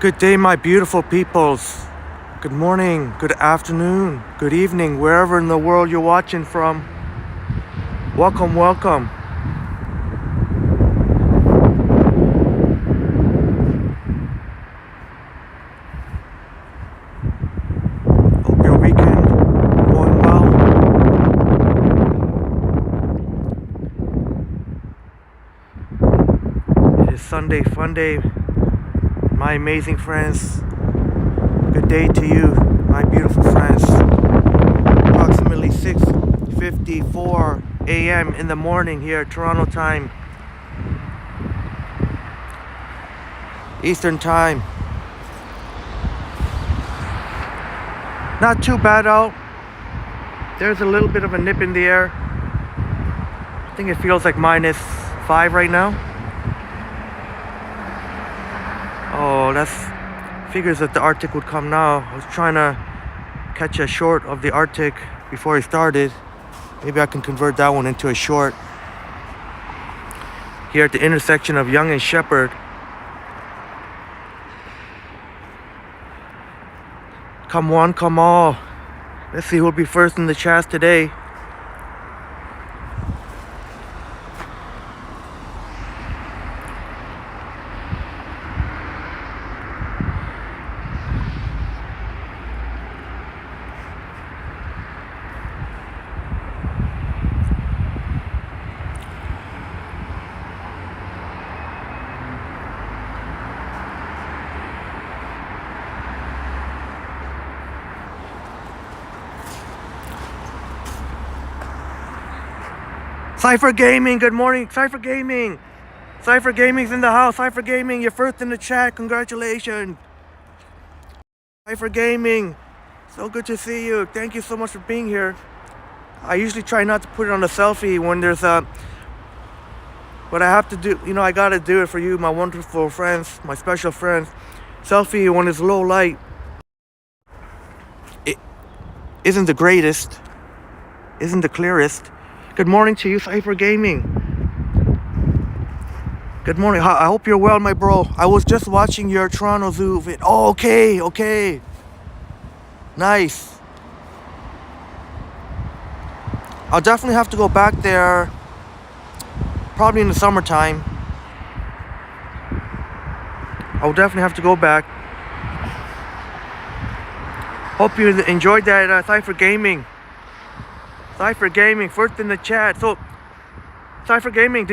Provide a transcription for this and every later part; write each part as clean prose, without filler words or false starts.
Good day, my beautiful peoples. Good morning, good afternoon, good evening, wherever in the world you're watching from. Welcome, welcome. Hope your weekend going well. It is Sunday, Funday, my amazing friends. Good day to you, my beautiful friends. Approximately 6:54 a.m. in the morning here, Toronto time, Eastern time. Not too bad out. There's a little bit of a nip in the air. I think it feels like -5 right now. Oh, that's figures that the Arctic would come now. I was trying to catch a short of the Arctic before it started. Maybe I can convert that one into a short. Here at the intersection of Yonge and Shepherd. Come one, come all. Let's see who'll be first in the chat today. Cypher Gaming, good morning. Cypher Gaming. Cypher Gaming's in the house. Cypher Gaming, you're first in the chat. Congratulations. Cypher Gaming, so good to see you. Thank you so much for being here. I usually try not to put it on a selfie when there's a... But I have to do, I gotta do it for you, my wonderful friends, my special friends. Selfie when it's low light. It isn't the greatest. Isn't the clearest. Good morning to you, Cypher Gaming. Good morning. I hope you're well, my bro. I was just watching your Toronto Zoo vid. Oh, okay. Nice. I'll definitely have to go back there. Probably in the summertime. I'll definitely have to go back. Hope you enjoyed that, Cypher Gaming. Cypher Gaming, first in the chat. So, Cypher Gaming,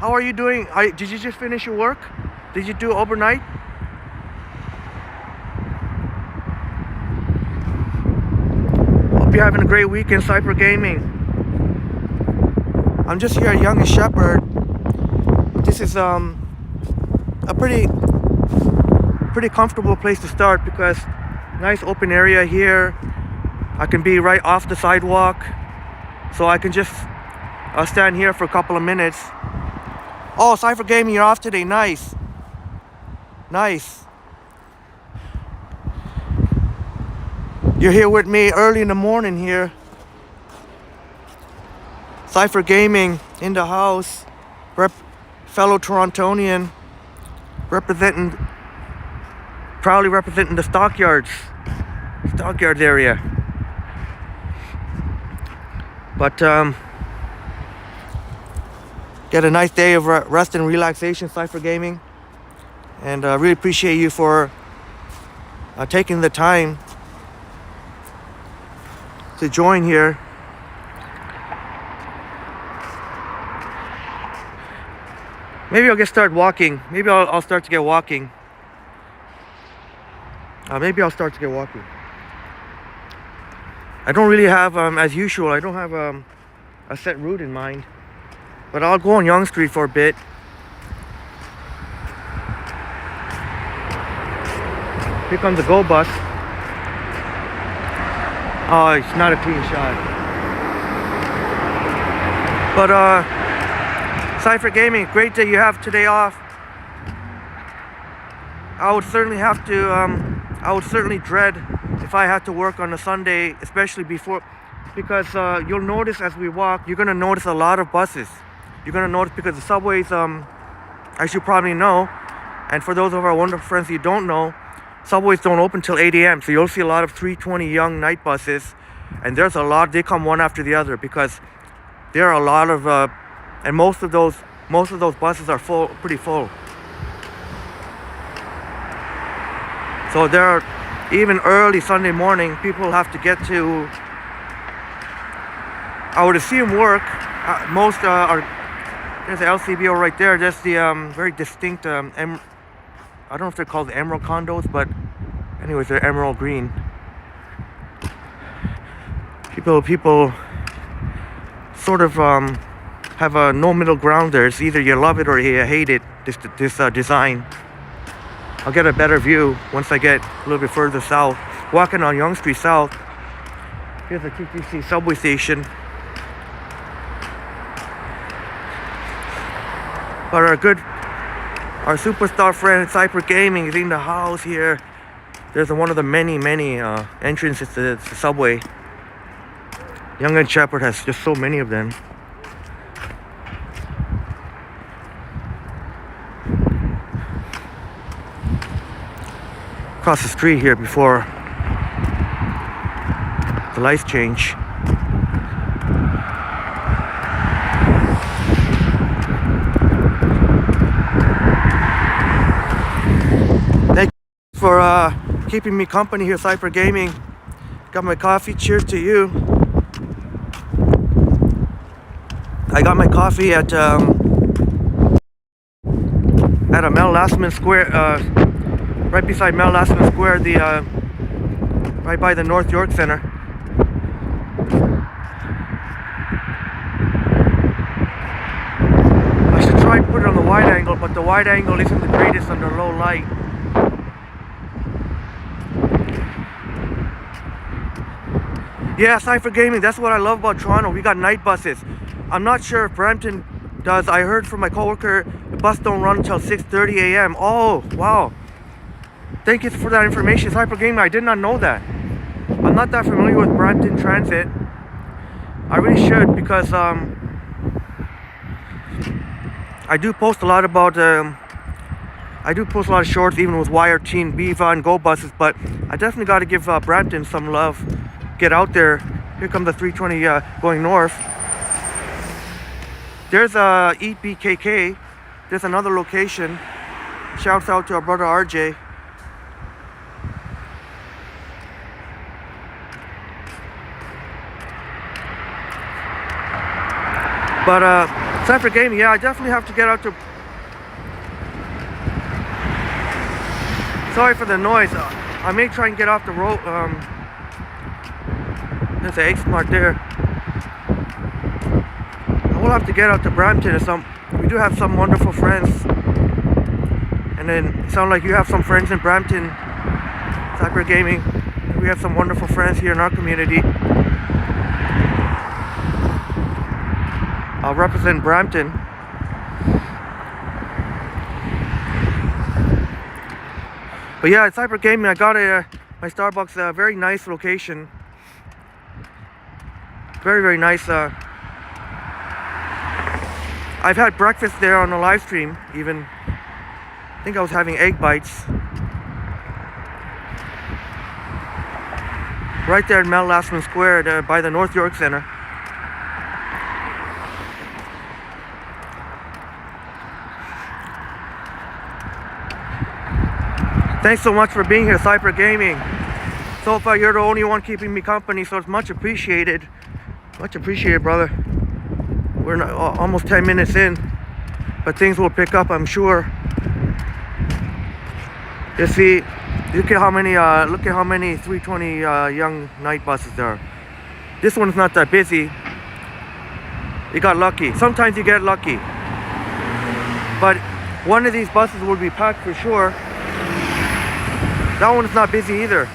how are you doing? Did you just finish your work? Did you do overnight? Hope you're having a great weekend, Cypher Gaming. I'm just here at Yonge and Shepherd. This is a pretty comfortable place to start because nice open area here. I can be right off the sidewalk. So I can just stand here for a couple of minutes. Oh, Cypher Gaming, you're off today. Nice. You're here with me early in the morning here. Cypher Gaming in the house. Fellow Torontonian. Proudly representing the Stockyards area. But get a nice day of rest and relaxation, Cypher Gaming. And really appreciate you for taking the time to join here. Maybe I'll start walking. Maybe I'll start to get walking. I don't really have, as usual, I don't have a set route in mind. But I'll go on Yonge Street for a bit. Here comes the Go bus. Oh, it's not a clean shot. But, Cypher Gaming, great that you have today off. I would certainly dread if I had to work on a Sunday, especially because you'll notice as we walk, you're gonna notice a lot of buses. You're gonna notice because the subways, as you probably know, And for those of our wonderful friends who don't know, subways don't open till 8 a.m. So you'll see a lot of 320 young night buses, and there's a lot. They come one after the other because there are a lot of, and most of those buses are full, pretty full. So there are even early Sunday morning. People have to get to, I would assume, work. Most are. There's the LCBO right there. There's the very distinct I don't know if they're called emerald condos, but anyways, they're emerald green. People sort of have a no middle ground there. It's either you love it or you hate it, this design. I'll get a better view once I get a little bit further south. Walking on Yonge Street South. Here's the TTC subway station. But our superstar friend Cypher Gaming is in the house here. There's one of the many entrances to the subway. Yonge and Sheppard has just so many of them. Across the street here before the lights change. Thank you for keeping me company here, Cypher Gaming. Got my coffee. Cheers to you. I got my coffee at a Mel Lastman Square, right beside Mel Lastman Square, right by the North York Center. I should try and put it on the wide angle, but the wide angle isn't the greatest under low light. Yeah, Cypher Gaming, that's what I love about Toronto. We got night buses. I'm not sure if Brampton does. I heard from my coworker the bus don't run until 6:30 a.m. Oh, wow. Thank you for that information, Cypher Gaming. I did not know that. I'm not that familiar with Brampton Transit. I really should, because I do post a lot about I do post a lot of shorts, even with YRT and Viva and Go buses, but I definitely got to give Brampton some love. Get out there. Here comes the 320 going north. There's Eat BKK. There's another location. Shouts out to our brother RJ. But Cypher Gaming, yeah, I definitely have to get out to. Sorry for the noise. I may try and get off the road. There's an X Mart there. I will have to get out to Brampton or some. We do have some wonderful friends. And then it sounds like you have some friends in Brampton. Cypher Gaming. We have some wonderful friends here in our community. I'll represent Brampton. But yeah, at Cypher Gaming, I got my Starbucks, a very nice location. Very nice. I've had breakfast there on a live stream, even. I think I was having egg bites. Right there in Mel Lastman Square, by the North York Center. Thanks so much for being here, Cypher Gaming. So far, you're the only one keeping me company, so it's much appreciated. Much appreciated, brother. We're not, almost 10 minutes in, but things will pick up, I'm sure. You see, look at how many 320 young night buses there are. This one's not that busy. You got lucky. Sometimes you get lucky, but one of these buses will be packed for sure. That one's not busy either.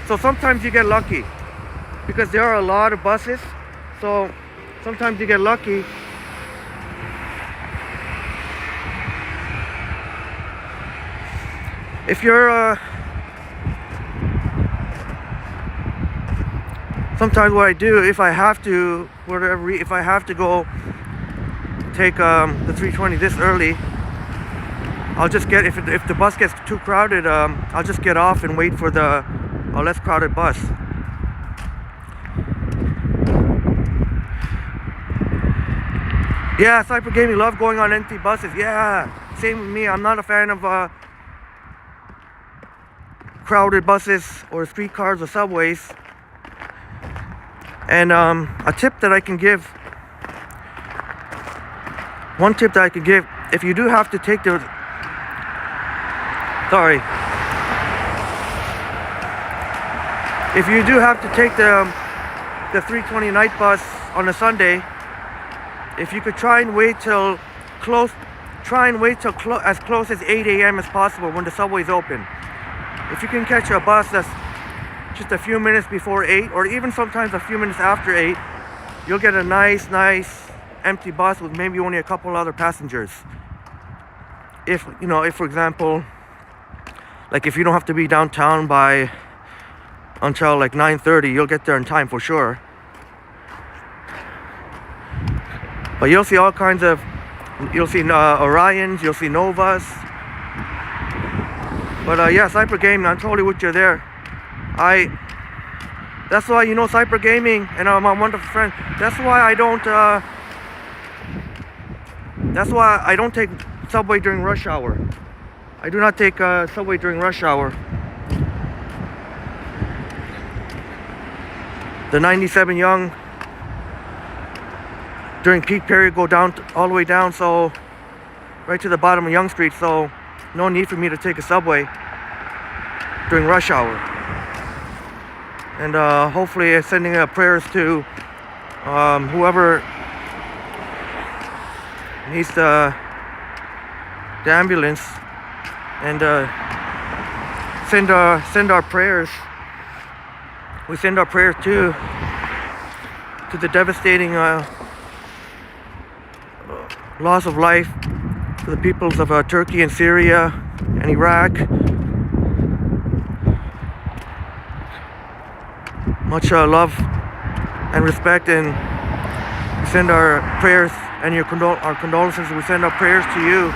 So sometimes you get lucky, because there are a lot of buses. So sometimes you get lucky. If you're sometimes what I do, if I have to, if I have to go take the 320 this early, I'll just get, if the bus gets too crowded, I'll just get off and wait for the less crowded bus. Yeah, Cypher Gaming, love going on empty buses. Yeah, same with me. I'm not a fan of crowded buses or streetcars or subways. And a tip that I can give, one tip that I could give, if you do have to take the, if you do have to take the 3:20 night bus on a Sunday, if you could try and wait till as close as 8 a.m. as possible when the subway's open. If you can catch a bus that's just a few minutes before 8, or even sometimes a few minutes after 8, you'll get a nice empty bus with maybe only a couple other passengers. If for example, like if you don't have to be downtown until like 9:30, you'll get there in time for sure. But you'll see all kinds of, you'll see Orions, you'll see Novas. But yeah, Cypher Gaming, I'm totally with you there. That's why, Cypher Gaming and my wonderful friend, that's why I don't take subway during rush hour. I do not take subway during rush hour. The 97 Young during peak period go down all the way down, so right to the bottom of Young Street, so no need for me to take a subway during rush hour. And hopefully sending prayers to whoever needs the ambulance, and send our prayers. We send our prayers to the devastating loss of life to the peoples of Turkey and Syria and Iraq. Much love and respect, and we send our prayers and our condolences. We send our prayers to you.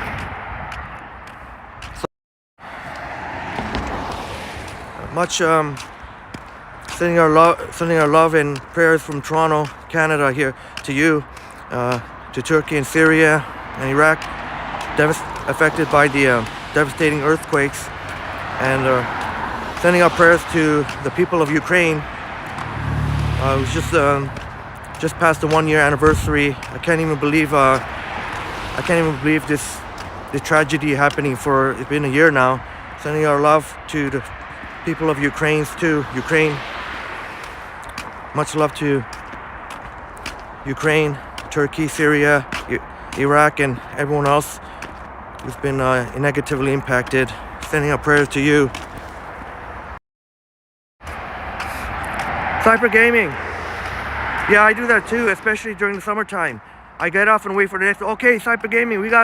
So, much sending our love and prayers from Toronto, Canada, here to you, to Turkey and Syria and Iraq, affected by the devastating earthquakes, and sending our prayers to the people of Ukraine. It was just past the 1-year anniversary. I can't even believe this tragedy happening. It's been a year now. Sending our love to the people of Ukraine. Much love to Ukraine, Turkey, Syria, Iraq, and everyone else who's been negatively impacted. Sending our prayers to you. Cypher Gaming. Yeah, I do that too, especially during the summertime. I get off and wait for the next. Okay, Cypher Gaming, we're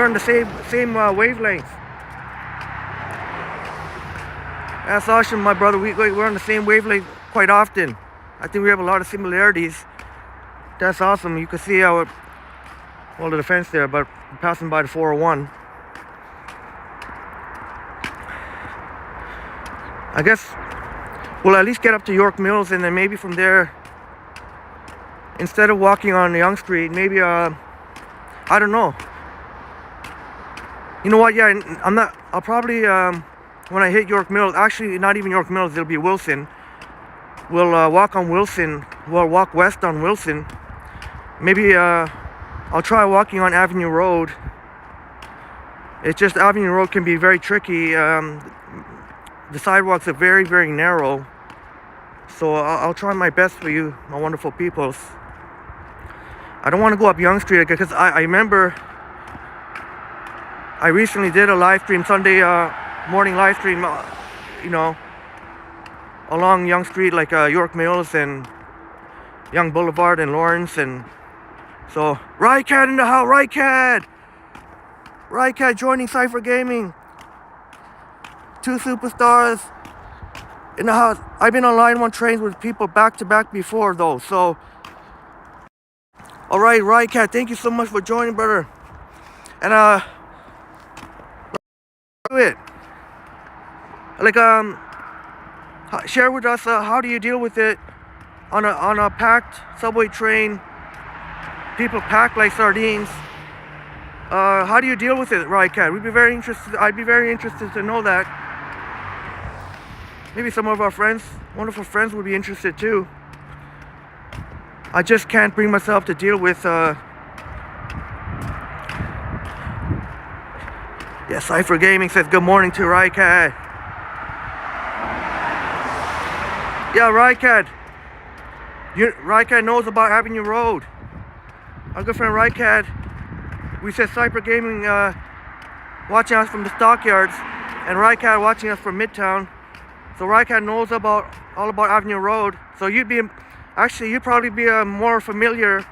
on the same wavelength. That's awesome, my brother. We're on the same wavelength quite often. I think we have a lot of similarities. That's awesome. You can see the fence there, but I'm passing by the 401. I guess we'll at least get up to York Mills, and then maybe from there, instead of walking on Yonge Street, maybe I don't know. You know what? Yeah, I'll probably when I hit York Mills, actually not even York Mills, it'll be Wilson. We'll walk on Wilson. We'll walk west on Wilson. Maybe I'll try walking on Avenue Road. It's just Avenue Road can be very tricky. The sidewalks are very, very narrow. So I'll try my best for you, my wonderful peoples. I don't want to go up Yonge Street because I remember I recently did a live stream, Sunday morning live stream, along Yonge Street, like York Mills and Yonge Boulevard and Lawrence. And so, Rycat in the house, Rycat joining Cypher Gaming. 2 superstars in the house. I've been on Line 1 trains with people back to back before though, so. Alright, Rycat, thank you so much for joining, brother. And Do it. Like share with us how do you deal with it on a packed subway train? People packed like sardines. How do you deal with it, Rycat? We'd be very interested. I'd be very interested to know that. Maybe some of our friends, wonderful friends, would be interested too. I just can't bring myself to deal with. Yeah, Cypher Gaming says good morning to Rycat. Yeah, Rycat. Rycat knows about Avenue Road. Our good friend Rycat. We said Cypher Gaming watching us from the stockyards, and Rycat watching us from Midtown. So Rycat knows all about Avenue Road. So you'd probably be more familiar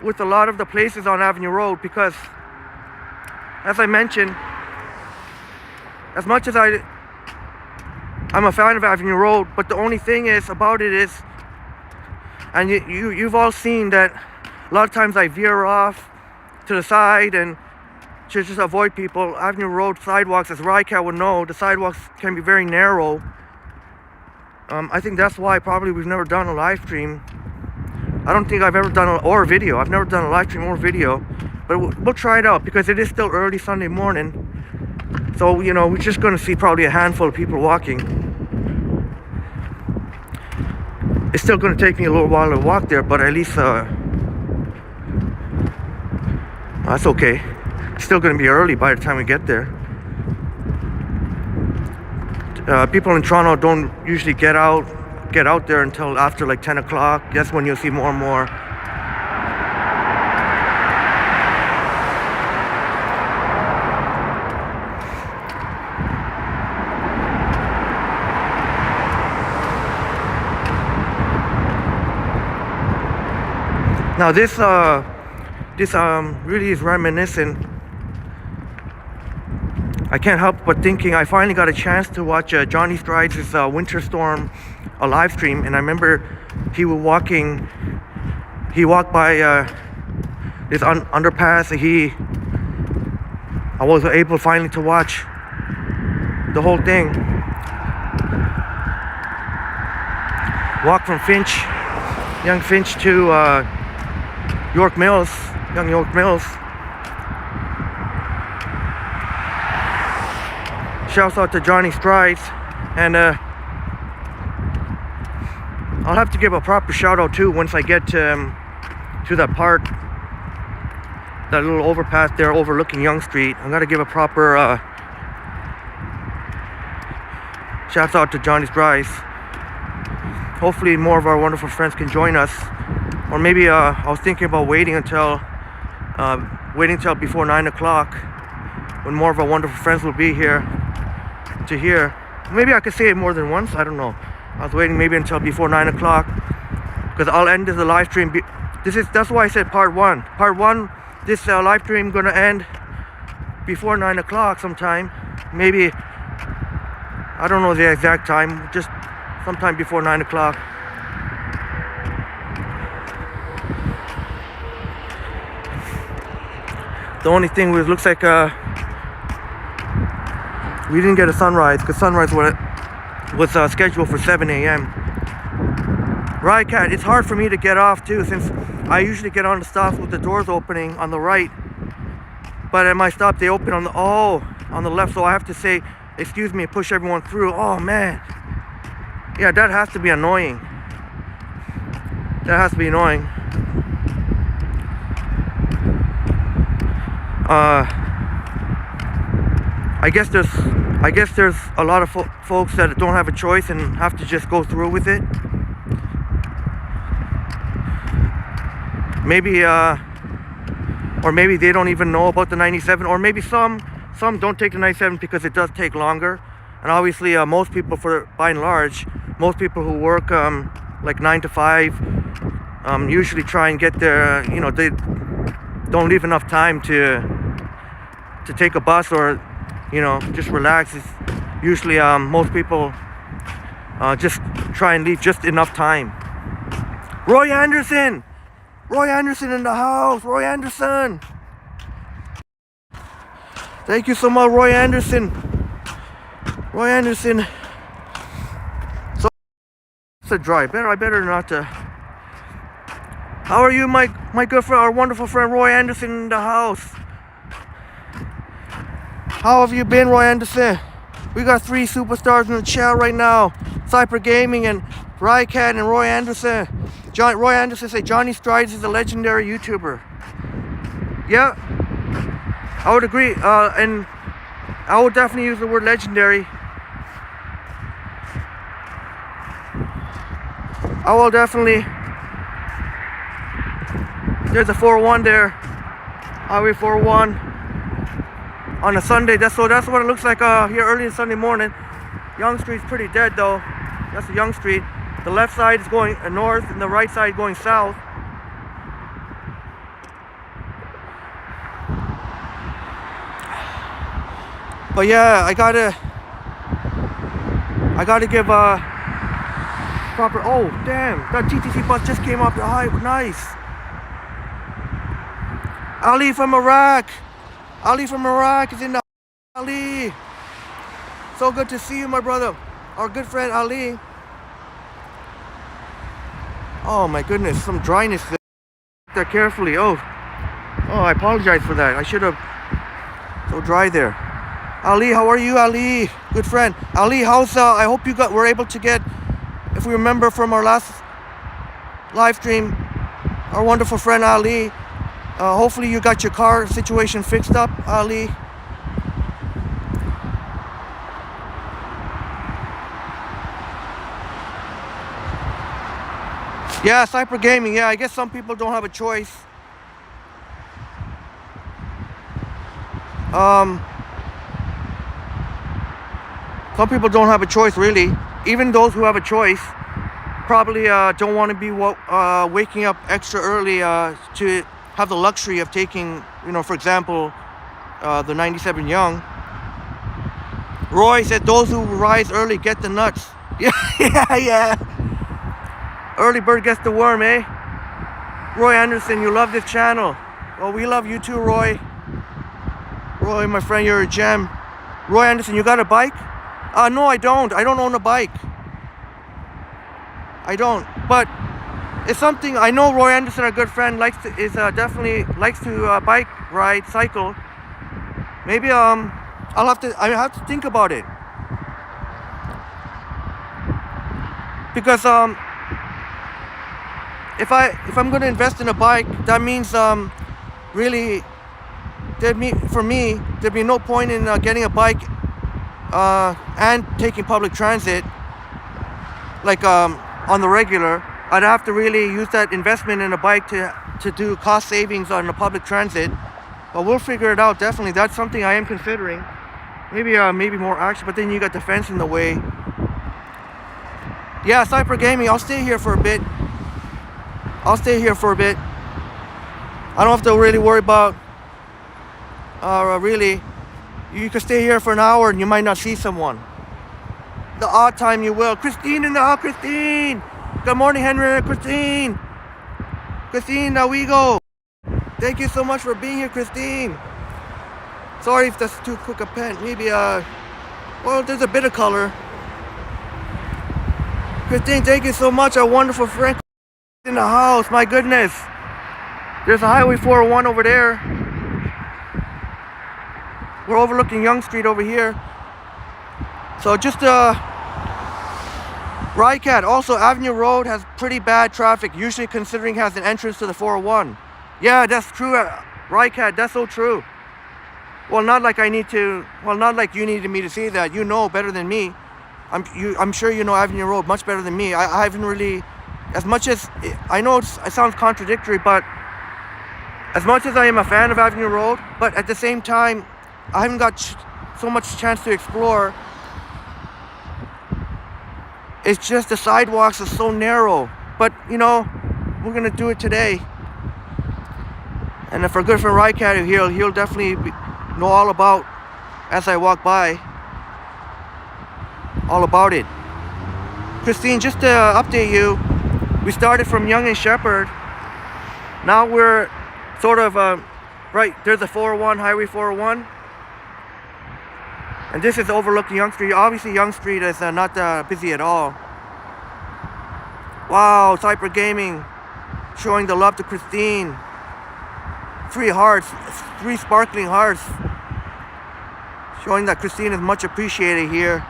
with a lot of the places on Avenue Road, because, as I mentioned, as much as I'm a fan of Avenue Road, but the only thing about it is, and you've all seen that a lot of times I veer off to the side and to just avoid people. Avenue Road sidewalks, as Rycat would know, the sidewalks can be very narrow. I think that's why probably we've never done a live stream. I don't think I've ever done or a video. I've never done a live stream or video, but we'll try it out because it is still early Sunday morning. So, we're just going to see probably a handful of people walking. It's still going to take me a little while to walk there, but at least that's okay. It's still going to be early by the time we get there. People in Toronto don't usually get out there until after like 10 o'clock. That's when you'll see more and more. Now this really is reminiscent. I can't help but thinking I finally got a chance to watch Johnny Strides' Winter Storm live stream, and I remember he walked by this underpass. I was able finally to watch the whole thing. Walk from young Finch to York Mills, young York Mills. Shouts out to Johnny Strides, and I'll have to give a proper shout out too once I get to that part, that little overpass there overlooking Yonge Street. I'm gonna give a proper shouts out to Johnny Strides. Hopefully more of our wonderful friends can join us, or maybe I was thinking about waiting until before 9 o'clock when more of our wonderful friends will be here to hear. Maybe I could say it more than once, I don't know. I was waiting maybe until before 9 o'clock, because I'll end the live stream. That's why I said part one. This live stream gonna end before 9 o'clock sometime. Maybe, I don't know the exact time, just sometime before 9 o'clock. The only thing was, looks like we didn't get a sunrise, because sunrise was scheduled for 7 a.m. Rycat, it's hard for me to get off too, since I usually get on the stops with the doors opening on the right, but at my stop they open on the left, so I have to say excuse me and push everyone through. Oh man, yeah, that has to be annoying. I guess there's a lot of folks that don't have a choice and have to just go through with it. Maybe or maybe they don't even know about the 97, or maybe some don't take the 97 because it does take longer. And obviously most people, by and large, most people who work like 9 to 5 usually try and get there, they don't leave enough time to take a bus or just relax. It's usually most people just try and leave just enough time. Roy Anderson in the house. Roy Anderson, thank you so much, Roy Anderson. Roy Anderson. So it's a drive. I better not to. How are you, my good friend, our wonderful friend Roy Anderson in the house? How have you been, Roy Anderson? We got 3 superstars in the chat right now. Cypher Gaming and Rycat and Roy Anderson. Roy Anderson say Johnny Strides is a legendary YouTuber. Yeah, I would agree. And I would definitely use the word legendary. I will definitely. There's a 401 there. Highway 401 on a Sunday. That's what it looks like here early Sunday morning. Young Street's pretty dead though. That's a Young Street. The left side is going north and the right side going south. But yeah, I gotta give proper. Oh damn! That TTC bus just came off the highway. Nice. Ali from Iraq. Ali from Iraq is in the. Ali. So good to see you, my brother. Our good friend Ali. Oh my goodness, some dryness there. Carefully. Oh, I apologize for that. I should have. So dry there. Ali, how are you, Ali? Good friend. Ali, how's I hope you were able to get, if we remember from our last live stream, our wonderful friend Ali. Hopefully you got your car situation fixed up, Ali. Yeah, Cypher Gaming. Yeah, I guess some people don't have a choice. Some people don't have a choice, really. Even those who have a choice probably don't want to be waking up extra early to have the luxury of taking, for example, the 97 Young. Roy said, those who rise early get the nuts. Yeah. Early bird gets the worm, eh? Roy Anderson, you love this channel. Well, we love you too, Roy. Roy, my friend, you're a gem. Roy Anderson, you got a bike? No, I don't. I don't own a bike. I don't. But it's something I know. Roy Anderson, our good friend, definitely likes to bike ride, cycle. Maybe I have to think about it, because if I'm going to invest in a bike, that means really for me there'd be no point in getting a bike and taking public transit like on the regular. I'd have to really use that investment in a bike to do cost savings on the public transit. But we'll figure it out. Definitely, that's something I am considering. Maybe more action, but then you got the fence in the way. Yeah, Cypher Gaming, I'll stay here for a bit. I don't have to really worry about really. You can stay here for an hour and you might not see someone. The odd time you will. Christine in the house. Christine. Good morning, Henry and Christine. Christine, now we go. Thank you so much for being here, Christine. Sorry if that's too quick a pen. Maybe well, there's a bit of color. Christine, thank you so much. Our wonderful friend in the house. My goodness. There's a Highway 401 over there. We're overlooking Young Street over here. So just Rycat. Also, Avenue Road has pretty bad traffic, usually considering it has an entrance to the 401. Yeah, that's true, Rycat. That's so true. Well, not like you needed me to say that. You know better than me. I'm sure you know Avenue Road much better than me. I haven't really, as much as I know it sounds contradictory, but as much as I am a fan of Avenue Road, but at the same time, I haven't got so much chance to explore. It's just the sidewalks are so narrow. But we're gonna do it today. And if our good friend Rycat he'll definitely know all about, as I walk by, all about it. Christine, just to update you, we started from Young and Shepherd. Now we're sort of right there's a 401, Highway 401. And this is overlooking Yonge Street. Obviously, Yonge Street is not busy at all. Wow, Cypher Gaming showing the love to Christine. 3 hearts, 3 sparkling hearts, showing that Christine is much appreciated here.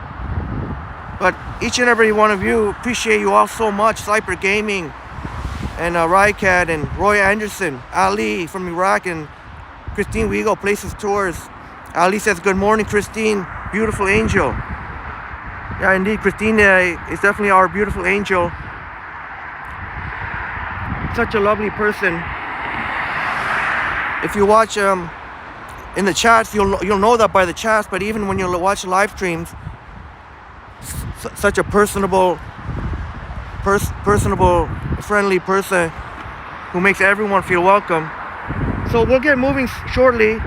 But each and every one of you, appreciate you all so much. Cypher Gaming and Rycat and Roy Anderson, Ali from Iraq, and Christine Wiego, Places Tours. Ali says, good morning, Christine, beautiful angel. Yeah, indeed, Christine is definitely our beautiful angel. Such a lovely person. If you watch in the chats, you'll know that by the chats, but even when you watch live streams, such a personable, friendly person who makes everyone feel welcome. So we'll get moving shortly.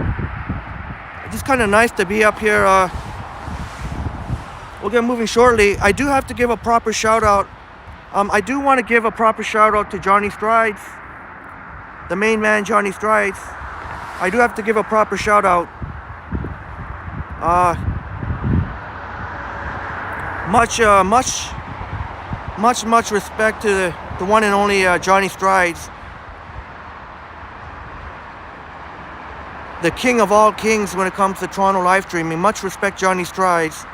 It's just kind of nice to be up here. We'll get moving shortly. I do have to give a proper shout out. I do want to give a proper shout out to Johnny Strides, the main man, Johnny Strides. I do have to give a proper shout out. Much respect to the one and only Johnny Strides, the king of all kings when it comes to Toronto live streaming. Much respect, Johnny Strides.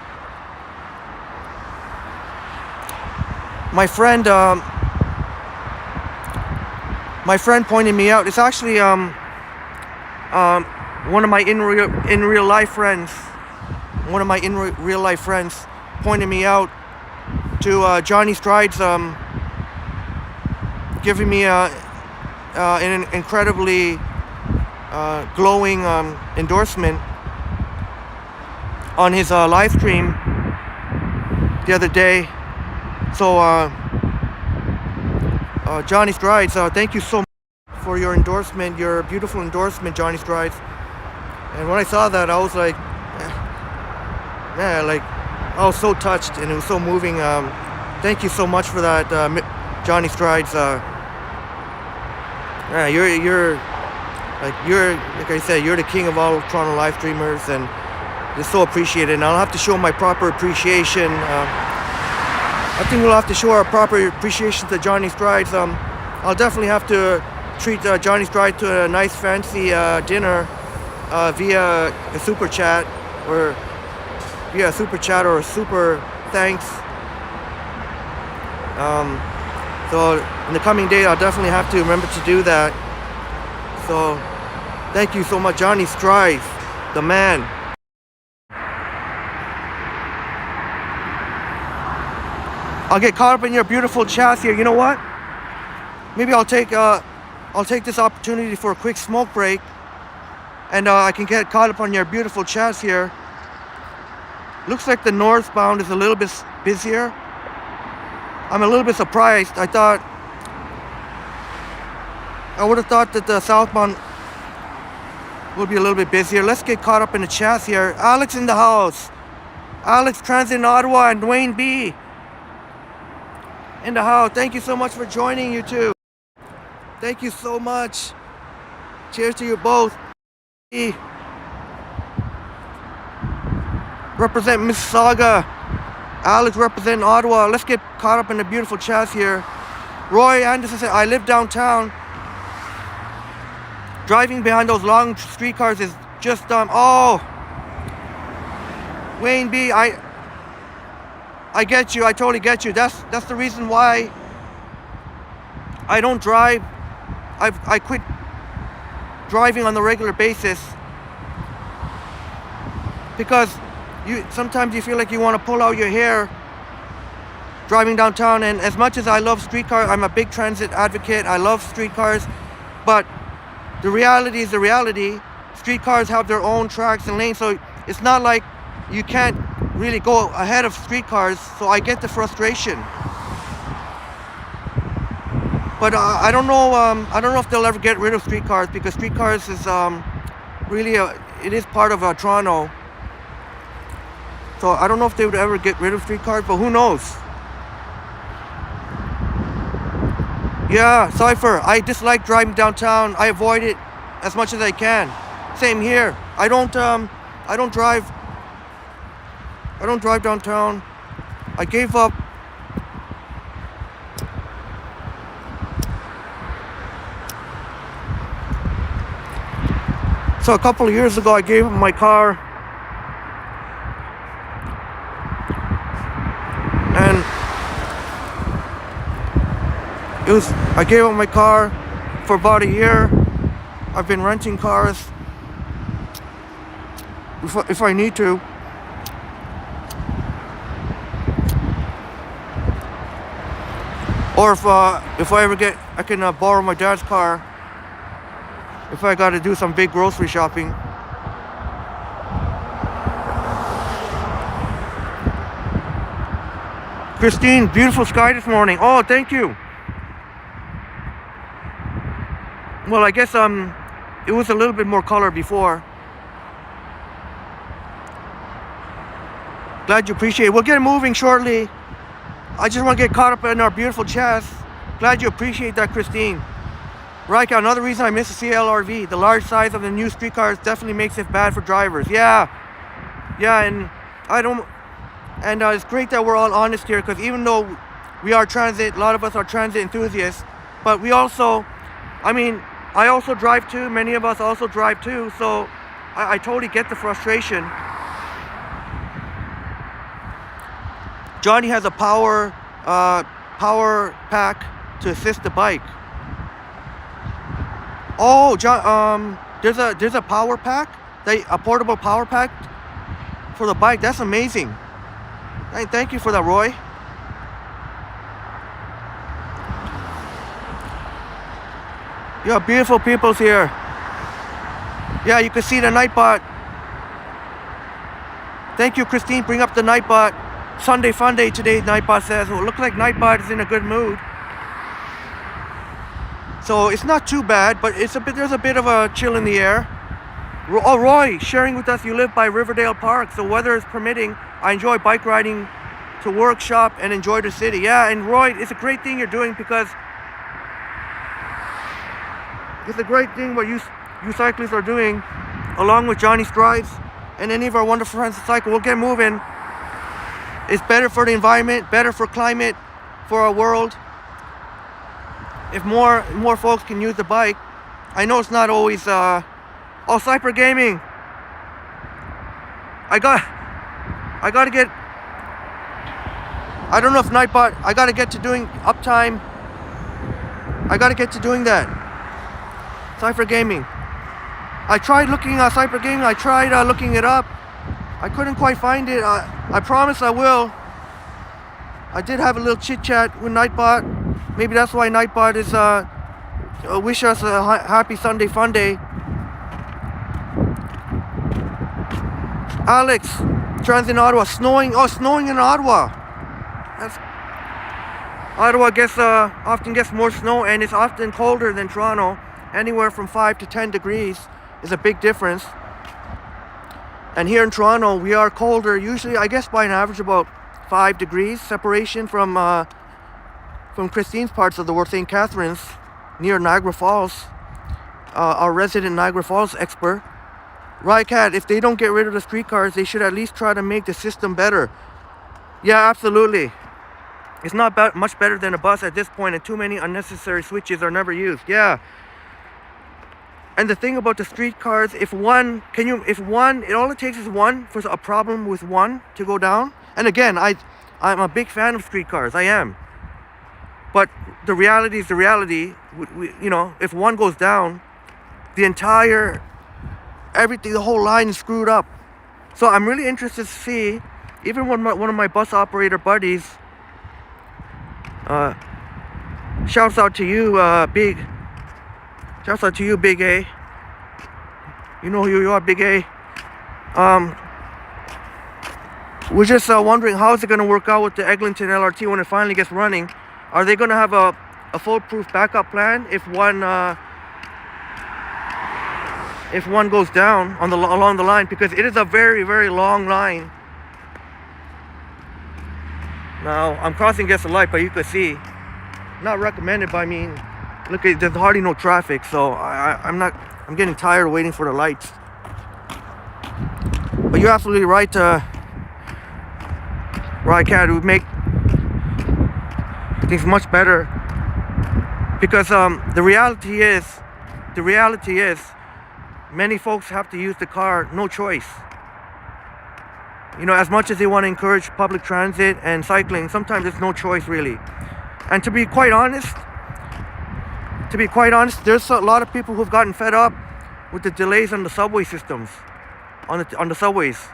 My friend pointed me out. It's actually one of my in real life friends. One of my in real life friends pointed me out to Johnny Strides giving me an incredibly glowing endorsement on his live stream the other day. So Johnny Strides, thank you so much for your endorsement, your beautiful endorsement, Johnny Strides. And when I saw that, I was like, man, like, I was so touched, and it was so moving. Thank you so much for that, Johnny Strides. Yeah, you're like I said, you're the king of all Toronto live streamers, and it's so appreciated. And I'll have to show my proper appreciation. I think we'll have to show our proper appreciation to Johnny Strides. I'll definitely have to treat Johnny Strides to a nice fancy dinner via a super chat, or via a super chat or a super thanks. So in the coming day, I'll definitely have to remember to do that. So thank you so much, Johnny Strides, the man. I'll get caught up in your beautiful chats here. You know what? Maybe I'll take this opportunity for a quick smoke break, and I can get caught up on your beautiful chats here. Looks like the northbound is a little bit busier. I'm a little bit surprised. I would have thought that the southbound would be a little bit busier. Let's get caught up in the chats here. Alex in the house. Alex Transit in Ottawa, and Dwayne B in the house. Thank you so much for joining, you two. Thank you so much. Cheers to you both. Represent Mississauga. Alex representing Ottawa. Let's get caught up in the beautiful chats here. Roy Anderson said, I live downtown. Driving behind those long streetcars is just oh, Wayne B, I get you. I totally get you. That's the reason why I don't drive. I quit driving on the regular basis, because sometimes you feel like you want to pull out your hair driving downtown. And as much as I love streetcars, I'm a big transit advocate. I love streetcars, but the reality is the reality. Streetcars have their own tracks and lanes, so it's not like you can't really go ahead of streetcars. So I get the frustration. But I don't know if they'll ever get rid of streetcars, because streetcars is really it is part of Toronto. So I don't know if they would ever get rid of streetcars, but who knows? Yeah, Cypher, I dislike driving downtown. I avoid it as much as I can. Same here. I don't drive I don't drive downtown. I gave up. So a couple of years ago, I gave up my car. And I gave up my car for about a year. I've been renting cars if I need to. Or if I ever I can borrow my dad's car if I got to do some big grocery shopping. Christine, beautiful sky this morning. Oh, thank you. Well, I guess it was a little bit more color before. Glad you appreciate it. We'll get moving shortly. I just want to get caught up in our beautiful chats. Glad you appreciate that, Christine. Right, another reason I miss the CLRV. The large size of the new streetcars definitely makes it bad for drivers. Yeah, and it's great that we're all honest here, because even though we are transit, a lot of us are transit enthusiasts, but we also, I also drive too. Many of us also drive too, so I totally get the frustration. Johnny has a power pack to assist the bike. Oh, John, there's a power pack, a portable power pack for the bike. That's amazing. Thank you for that, Roy. You have beautiful peoples here. Yeah, you can see the Nightbot. Thank you, Christine. Bring up the Nightbot. Sunday Funday today, Nightbot says. Well, it looks like Nightbot is in a good mood. So it's not too bad, but there's a bit of a chill in the air. Oh, Roy, sharing with us, you live by Riverdale Park, so weather is permitting. I enjoy bike riding to work, shop, and enjoy the city. Yeah, and Roy, it's a great thing you're doing, because it's a great thing what you cyclists are doing, along with Johnny Strides and any of our wonderful friends that cycle. We'll get moving. It's better for the environment, better for climate, for our world. If more folks can use the bike. I know it's not always oh, Cyper Gaming. I gotta get, I don't know if Nightbot, I gotta get to doing Uptime. I gotta get to doing that. Cypher Gaming. I tried looking at Cypher Gaming. I tried looking it up. I couldn't quite find it. I promise I will. I did have a little chit chat with Nightbot. Maybe that's why Nightbot is wish us a happy Sunday Funday. Alex, Transit in Ottawa, snowing. Oh, snowing in Ottawa. Ottawa often gets more snow, and it's often colder than Toronto. Anywhere from 5 to 10 degrees is a big difference. And here in Toronto, we are colder, usually, I guess, by an average about 5 degrees separation from Christine's parts of the world, St. Catharines, near Niagara Falls. Our resident Niagara Falls expert. Right, Kat, if they don't get rid of the streetcars, they should at least try to make the system better. Yeah, absolutely. It's not much better than a bus at this point, and too many unnecessary switches are never used. Yeah. And the thing about the streetcars, all it takes is one for a problem with one to go down. And again, I'm a big fan of streetcars. I am. But the reality is the reality. If one goes down, everything, the whole line is screwed up. So I'm really interested to see, even when one of my bus operator buddies, shouts out to you, Big. Shouts out to you, Big A. You know who you are, Big A. We're just wondering, how is it going to work out with the Eglinton LRT when it finally gets running? Are they going to have a foolproof backup plan if one goes down along the line? Because it is a very, very long line. Now, I'm crossing against the light, but you can see. Not recommended by me. Look, there's hardly no traffic, so I'm getting tired of waiting for the lights. But you're absolutely right. it would make things much better. Because the reality is, many folks have to use the car, no choice. You know, as much as they want to encourage public transit and cycling, sometimes it's no choice really. And to be quite honest, there's a lot of people who've gotten fed up with the delays on the subway systems, on the subways,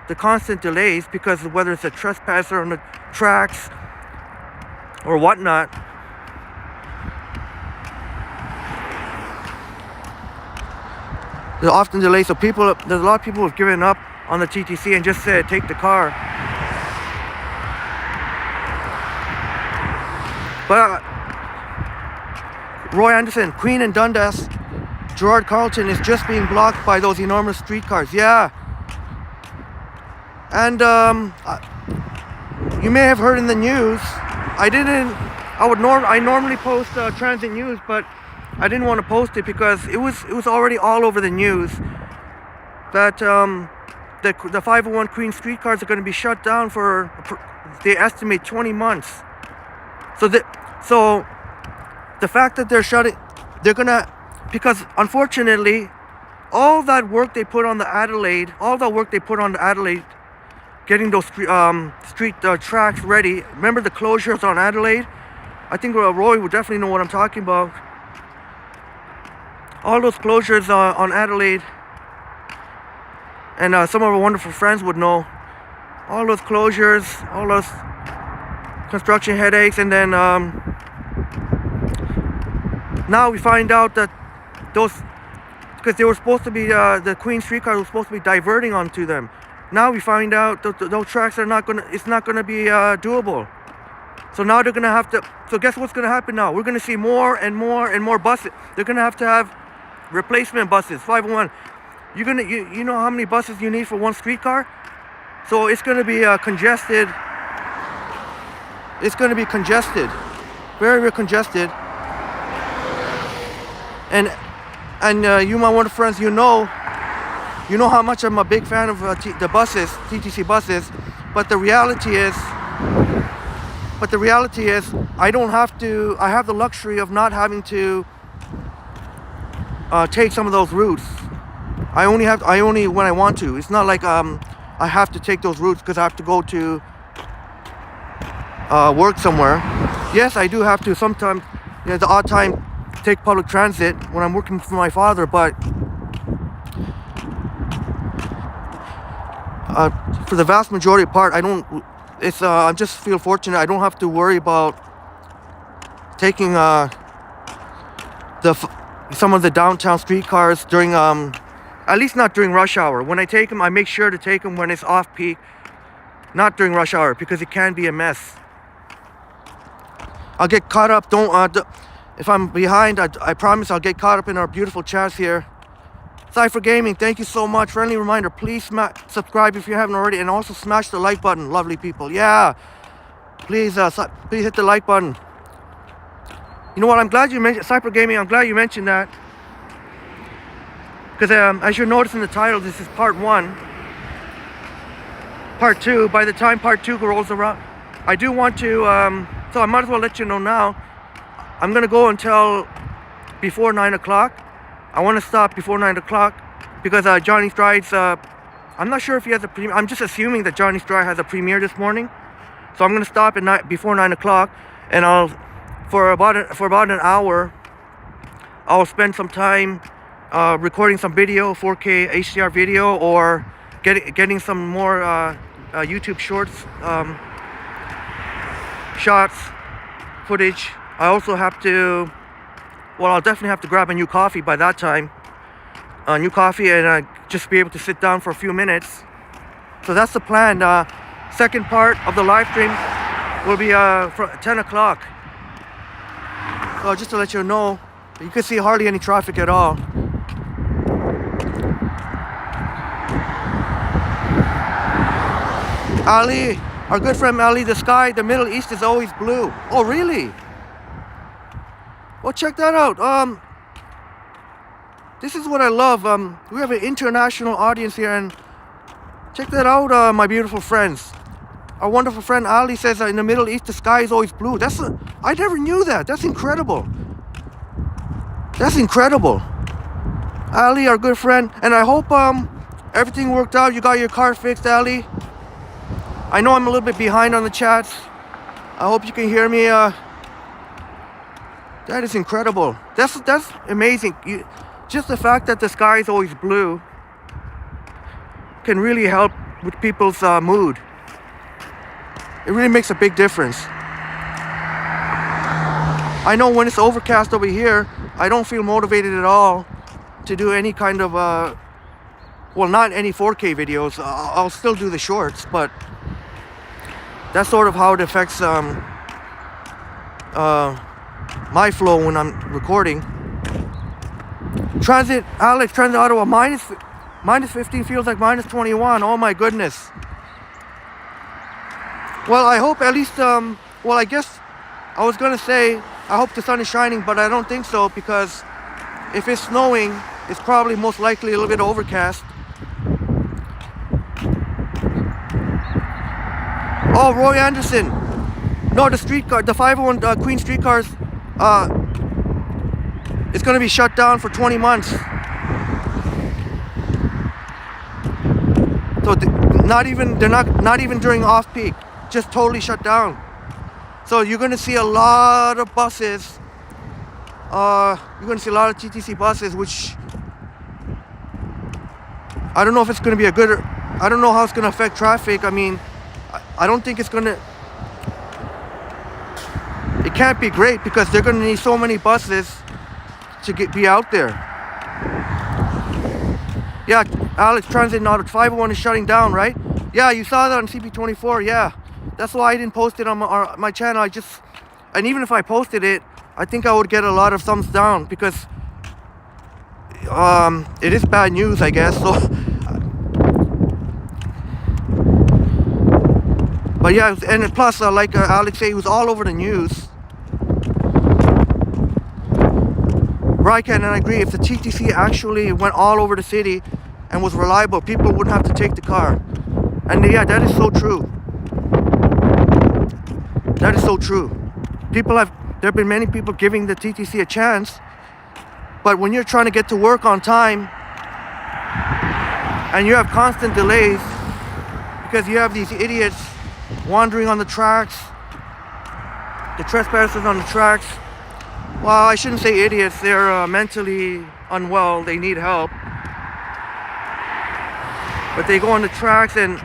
the constant delays, because whether it's a trespasser on the tracks or whatnot. There's often delays, so there's a lot of people who've given up on the TTC and just said, take the car. But Roy Anderson, Queen and Dundas, Gerard Carlton is just being blocked by those enormous streetcars. Yeah. And you may have heard in the news, I normally post transit news, but I didn't want to post it because it was already all over the news that the 501 Queen streetcars are going to be shut down for, they estimate, 20 months. So the fact that they're gonna, because unfortunately, all that work they put on the Adelaide, getting those street tracks ready. Remember the closures on Adelaide? I think Roy would definitely know what I'm talking about. All those closures on Adelaide, and some of our wonderful friends would know. All those closures, all those construction headaches, and then now we find out that those, because they were supposed to be, the Queen streetcar was supposed to be diverting onto them. Now we find out that those tracks are it's not gonna be doable. So now they're gonna have to, so guess what's gonna happen now? We're gonna see more and more buses. They're gonna have to have replacement buses, 501. You know how many buses you need for one streetcar? So it's gonna be congested. It's gonna be congested, very, very congested. And you, my wonderful friends, you know how much I'm a big fan of the buses, TTC buses. But the reality is, I have the luxury of not having to take some of those routes. I only when I want to. It's not like I have to take those routes because I have to go to work somewhere. Yes, I do have to sometimes, the odd time, take public transit when I'm working for my father, but for the vast majority of part, I don't. I just feel fortunate. I don't have to worry about taking some of the downtown streetcars during at least not during rush hour. When I take them, I make sure to take them when it's off peak, not during rush hour, because it can be a mess. I'll get caught up. If I'm behind, I promise I'll get caught up in our beautiful chats here. Cypher Gaming, thank you so much. Friendly reminder, please subscribe if you haven't already, and also smash the like button, lovely people. Yeah, please hit the like button. You know what? I'm glad you mentioned Cypher Gaming. I'm glad you mentioned that, because as you notice in the title, this is part 1. Part 2. By the time part 2 rolls around, I do want to. So I might as well let you know now. I'm gonna go until before 9 o'clock. I want to stop before 9 o'clock because Johnny Stride's, I'm not sure if he has a premiere. I'm just assuming that Johnny Stride has a premiere this morning. So I'm going to stop before 9 o'clock, and for about an hour, I'll spend some time recording some video, 4K HDR video, or getting some more YouTube shorts, shots, footage. I also have to, I'll definitely have to grab a new coffee by that time. New coffee, and just be able to sit down for a few minutes. So that's the plan. Second part of the live stream will be for 10 o'clock. So just to let you know, you can see hardly any traffic at all. Ali, our good friend Ali, the sky, the Middle East is always blue. Oh, really? Well, check that out. This is what I love. We have an international audience here, and check that out, my beautiful friends. our wonderful friend Ali says in the Middle East the sky is always blue. I never knew that. That's incredible. That's incredible. Ali, our good friend, and I hope everything worked out. You got your car fixed, Ali. I know I'm a little bit behind on the chats. I hope you can hear me. That is incredible. That's amazing. Just the fact that the sky is always blue can really help with people's mood. It really makes a big difference. I know when it's overcast over here, I don't feel motivated at all to do any kind of well, not any 4K videos. I'll still do the shorts, but that's sort of how it affects my flow when I'm recording. Transit Ottawa minus 15 feels like minus 21. Oh my goodness. Well, I hope at least well, I guess I was gonna say I hope the sun is shining, but I don't think so, because if it's snowing, it's probably most likely a little bit overcast. Oh, Roy Anderson. No, the streetcar, the 501 Queen streetcars, it's going to be shut down for 20 months. So they're not even during off peak, just totally shut down. So you're going to see a lot of buses. You're going to see a lot of TTC buses, which I don't know if it's going to be a good. I don't know how it's going to affect traffic. I mean, I don't think it's going to. It can't be great, because they're going to need so many buses to be out there. Yeah, Alex, Transit Auto 501 is shutting down, right? Yeah, you saw that on CP24. Yeah, that's why I didn't post it on my channel. And even if I posted it, I think I would get a lot of thumbs down, because it is bad news, I guess. So, but yeah, and plus, like Alex said, it was all over the news. Rycan, and I agree. If the TTC actually went all over the city and was reliable, people wouldn't have to take the car. And yeah, that is so true. That is so true. There have been many people giving the TTC a chance, but when you're trying to get to work on time and you have constant delays because you have these idiots wandering on the tracks, the trespassers on the tracks. Well, I shouldn't say idiots. They're mentally unwell. They need help. But they go on the tracks, and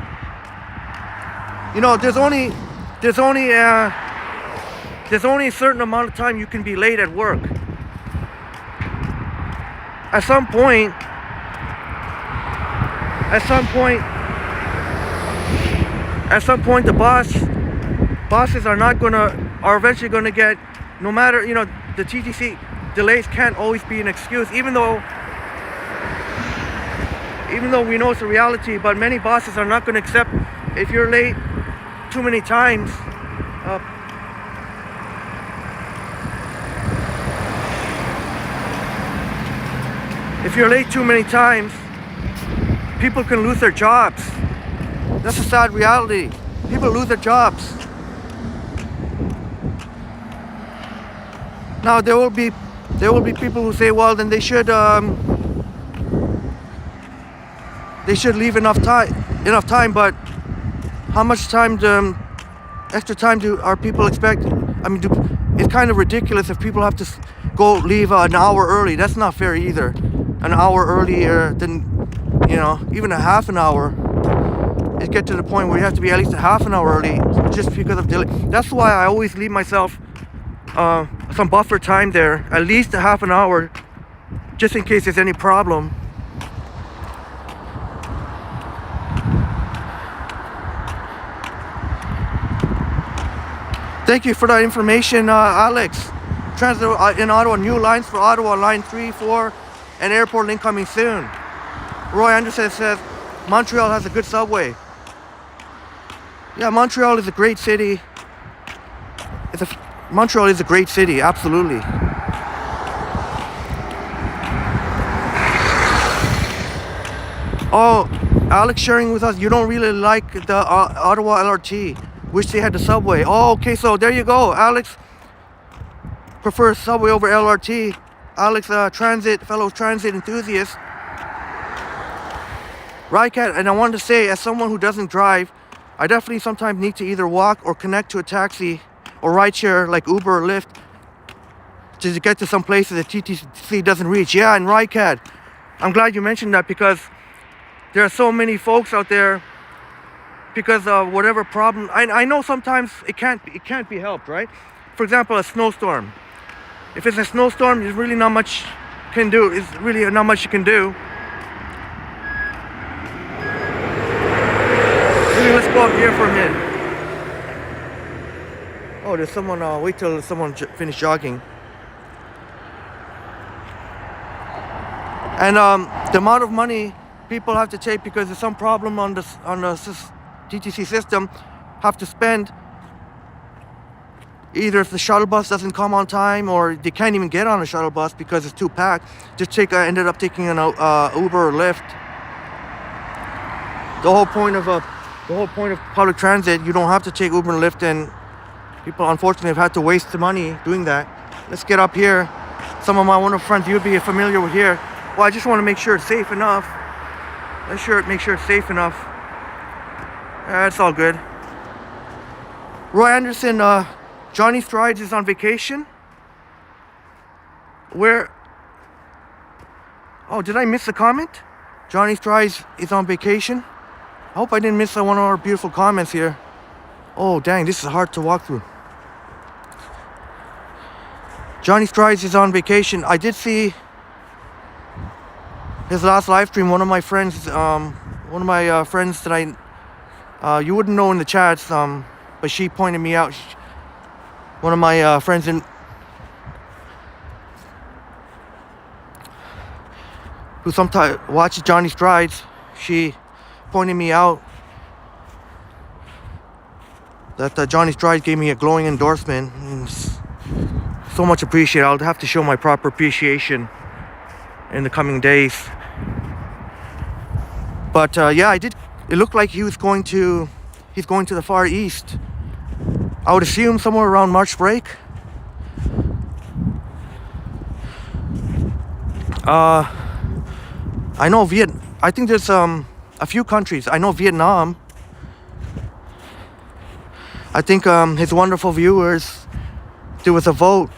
you know, there's only a certain amount of time you can be late at work. At some point, the bosses are eventually gonna get. No matter, you know, the TTC delays can't always be an excuse, even though we know it's a reality. But many bosses are not going to accept if you're late too many times. If you're late too many times, people can lose their jobs. That's a sad reality. People lose their jobs. Now there will be people who say, well, then they should leave enough time. But how much time, extra time are people expect? I mean, it's kind of ridiculous if people have to leave an hour early. That's not fair either. An hour earlier than, you know, even a half an hour. It gets to the point where you have to be at least a half an hour early just because of delay. That's why I always leave myself some buffer time there, at least a half an hour, just in case there's any problem. Thank you for that information, Alex. Transit in Ottawa, new lines for Ottawa, line 3, 4, and airport link coming soon. Roy Anderson says Montreal has a good subway. Yeah, Montreal is a great city. Montreal is a great city, absolutely. Oh, Alex sharing with us, you don't really like the Ottawa LRT. Wish they had the subway. Oh, okay, so there you go. Alex prefers subway over LRT. Alex, fellow transit enthusiast. Right, Kat, and I wanted to say, as someone who doesn't drive, I definitely sometimes need to either walk or connect to a taxi or rideshare like Uber or Lyft to get to some places that TTC doesn't reach. Yeah, and right, Kat, I'm glad you mentioned that, because there are so many folks out there, because of whatever problem. I know sometimes it can't be helped, right? For example, a snowstorm. If it's a snowstorm, there's really not much you can do. It's really not much you can do. Maybe let's go up here for a minute. Oh, there's someone. Wait till someone finish jogging. And the amount of money people have to take because there's some problem on the TTC system, have to spend, either if the shuttle bus doesn't come on time or they can't even get on a shuttle bus because it's too packed, just ended up taking an Uber or Lyft. The whole point of public transit, you don't have to take Uber and Lyft, and people unfortunately have had to waste the money doing that. Let's get up here. Some of my wonderful friends you'd be familiar with here. Well, I just want to make sure it's safe enough. Make sure it's safe enough. It's all good. Roy Anderson, Johnny Strides is on vacation. Where? Oh, did I miss a comment? Johnny Strides is on vacation. I hope I didn't miss one of our beautiful comments here. Oh, dang, this is hard to walk through. Johnny Strides is on vacation. I did see his last live stream. One of my friends that you wouldn't know in the chats, but she pointed me out. One of my friends who sometimes watches Johnny Strides, she pointed me out that Johnny Strides gave me a glowing endorsement. So much appreciated. I'll have to show my proper appreciation in the coming days. But yeah, I did. It looked like he's going to the Far East. I would assume somewhere around March break. I know I think there's a few countries. I know Vietnam. I think his wonderful viewers, there was a vote.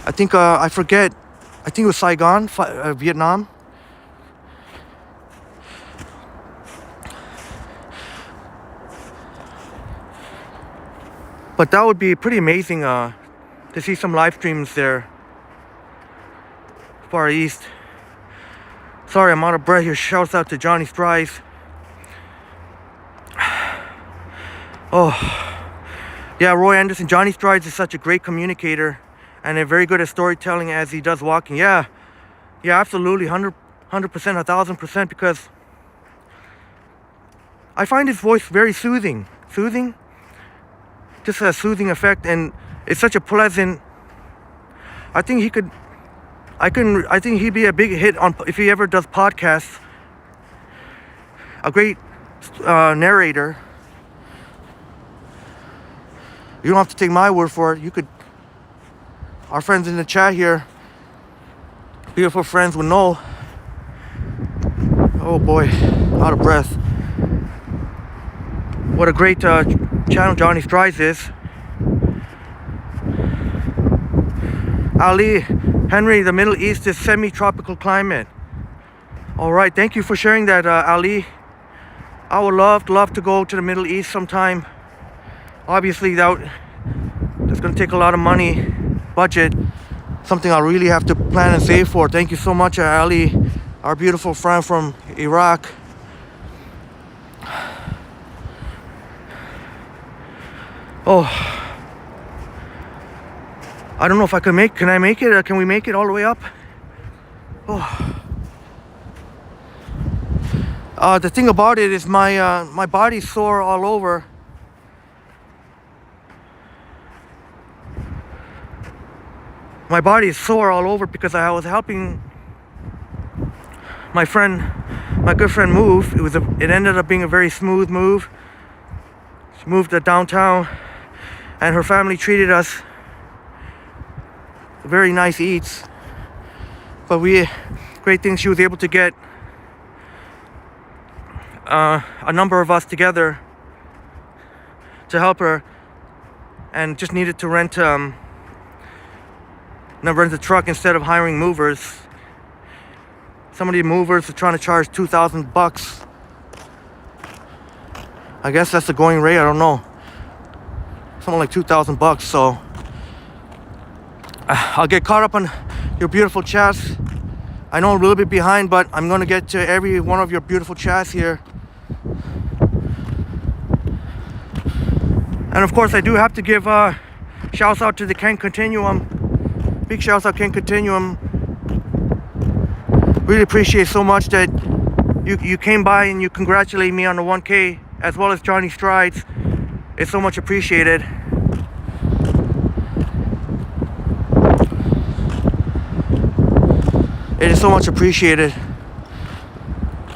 I think I forget. I think it was Saigon, Vietnam. But that would be pretty amazing to see some live streams there. Far East. Sorry, I'm out of breath here. Shouts out to Johnny Strides. Oh, yeah, Roy Anderson. Johnny Strides is such a great communicator and very good at storytelling as he does walking. Yeah, absolutely, 100%, 1,000%, because I find his voice very soothing. Just a soothing effect, and it's such a pleasant. I think he'd be a big hit if he ever does podcasts. A great narrator. You don't have to take my word for it. You could. Our friends in the chat here, beautiful friends, would know. Oh boy, out of breath. What a great channel Johnny Strides is. Ali, Henry, the Middle East is semi-tropical climate. All right, thank you for sharing that, Ali. I would love to go to the Middle East sometime. Obviously, that's going to take a lot of money, budget, something I'll really have to plan and save for. Thank you so much, Ali, our beautiful friend from Iraq. Oh, I don't know if I can make. Can I make it? Can we make it all the way up? Oh. The thing about it is my body's sore all over. My body is sore all over because I was helping my good friend moved, it ended up being a very smooth move. She moved to downtown, and her family treated us very nice eats. But great thing, she was able to get a number of us together to help her, and just needed to rent a truck instead of hiring movers. Some of the movers are trying to charge $2,000. I guess that's the going rate. I don't know. Something like $2,000. So I'll get caught up on your beautiful chats. I know I'm a little bit behind, but I'm gonna get to every one of your beautiful chats here. And of course, I do have to give shouts out to the Ken Continuum. Big shouts out Ken Continuum. Really appreciate so much that you came by and you congratulated me on the 1K, as well as Johnny Strides. It's so much appreciated. It is so much appreciated.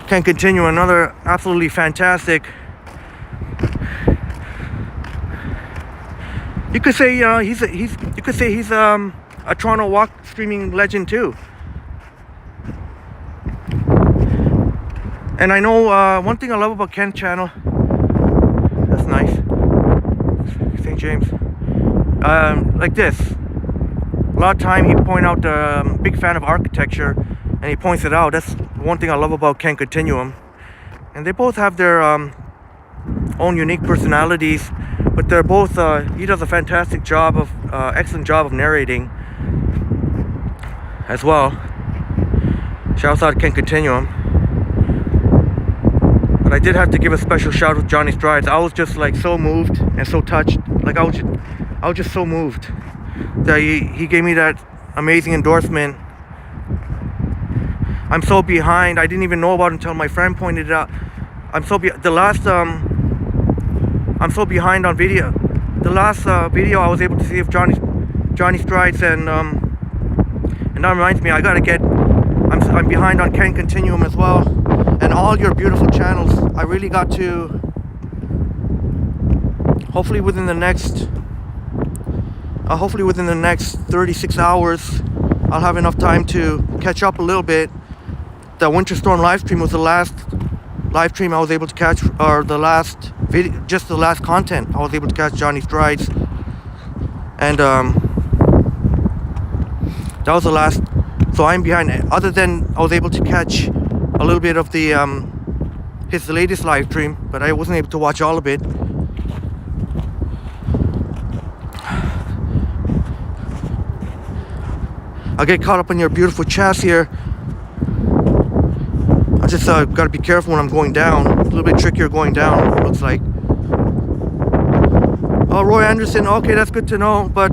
Can continue. Another absolutely fantastic. You could say he's a Toronto walk streaming legend too. And I know one thing I love about Ken's channel. That's nice. St. James. Like this. A lot of time he point out big fan of architecture, and he points it out. That's one thing I love about Ken Continuum. And they both have their own unique personalities, but they're both. He does a fantastic job of excellent job of narrating as well. Shouts out to Ken Continuum. But I did have to give a special shout out to Johnny Strides. I was just like so moved and so touched. Like I was just so moved that he gave me that amazing endorsement. I'm so behind. I didn't even know about it until my friend pointed it out. I'm so behind on video. The last video I was able to see of Johnny Strides, and that reminds me, I'm behind on Ken Continuum as well, and all your beautiful channels. I really got to, hopefully within the next 36 hours, I'll have enough time to catch up a little bit. The Winter Storm live stream was the last live stream I was able to catch, or the last video, just the last content I was able to catch Johnny Strides, and that was the last. So I'm behind. Other than I was able to catch a little bit of the his latest live stream, but I wasn't able to watch all of it. I'll get caught up on your beautiful chats here. I just gotta be careful when I'm going down. A little bit trickier going down, looks like. Oh, Roy Anderson. Okay, that's good to know. But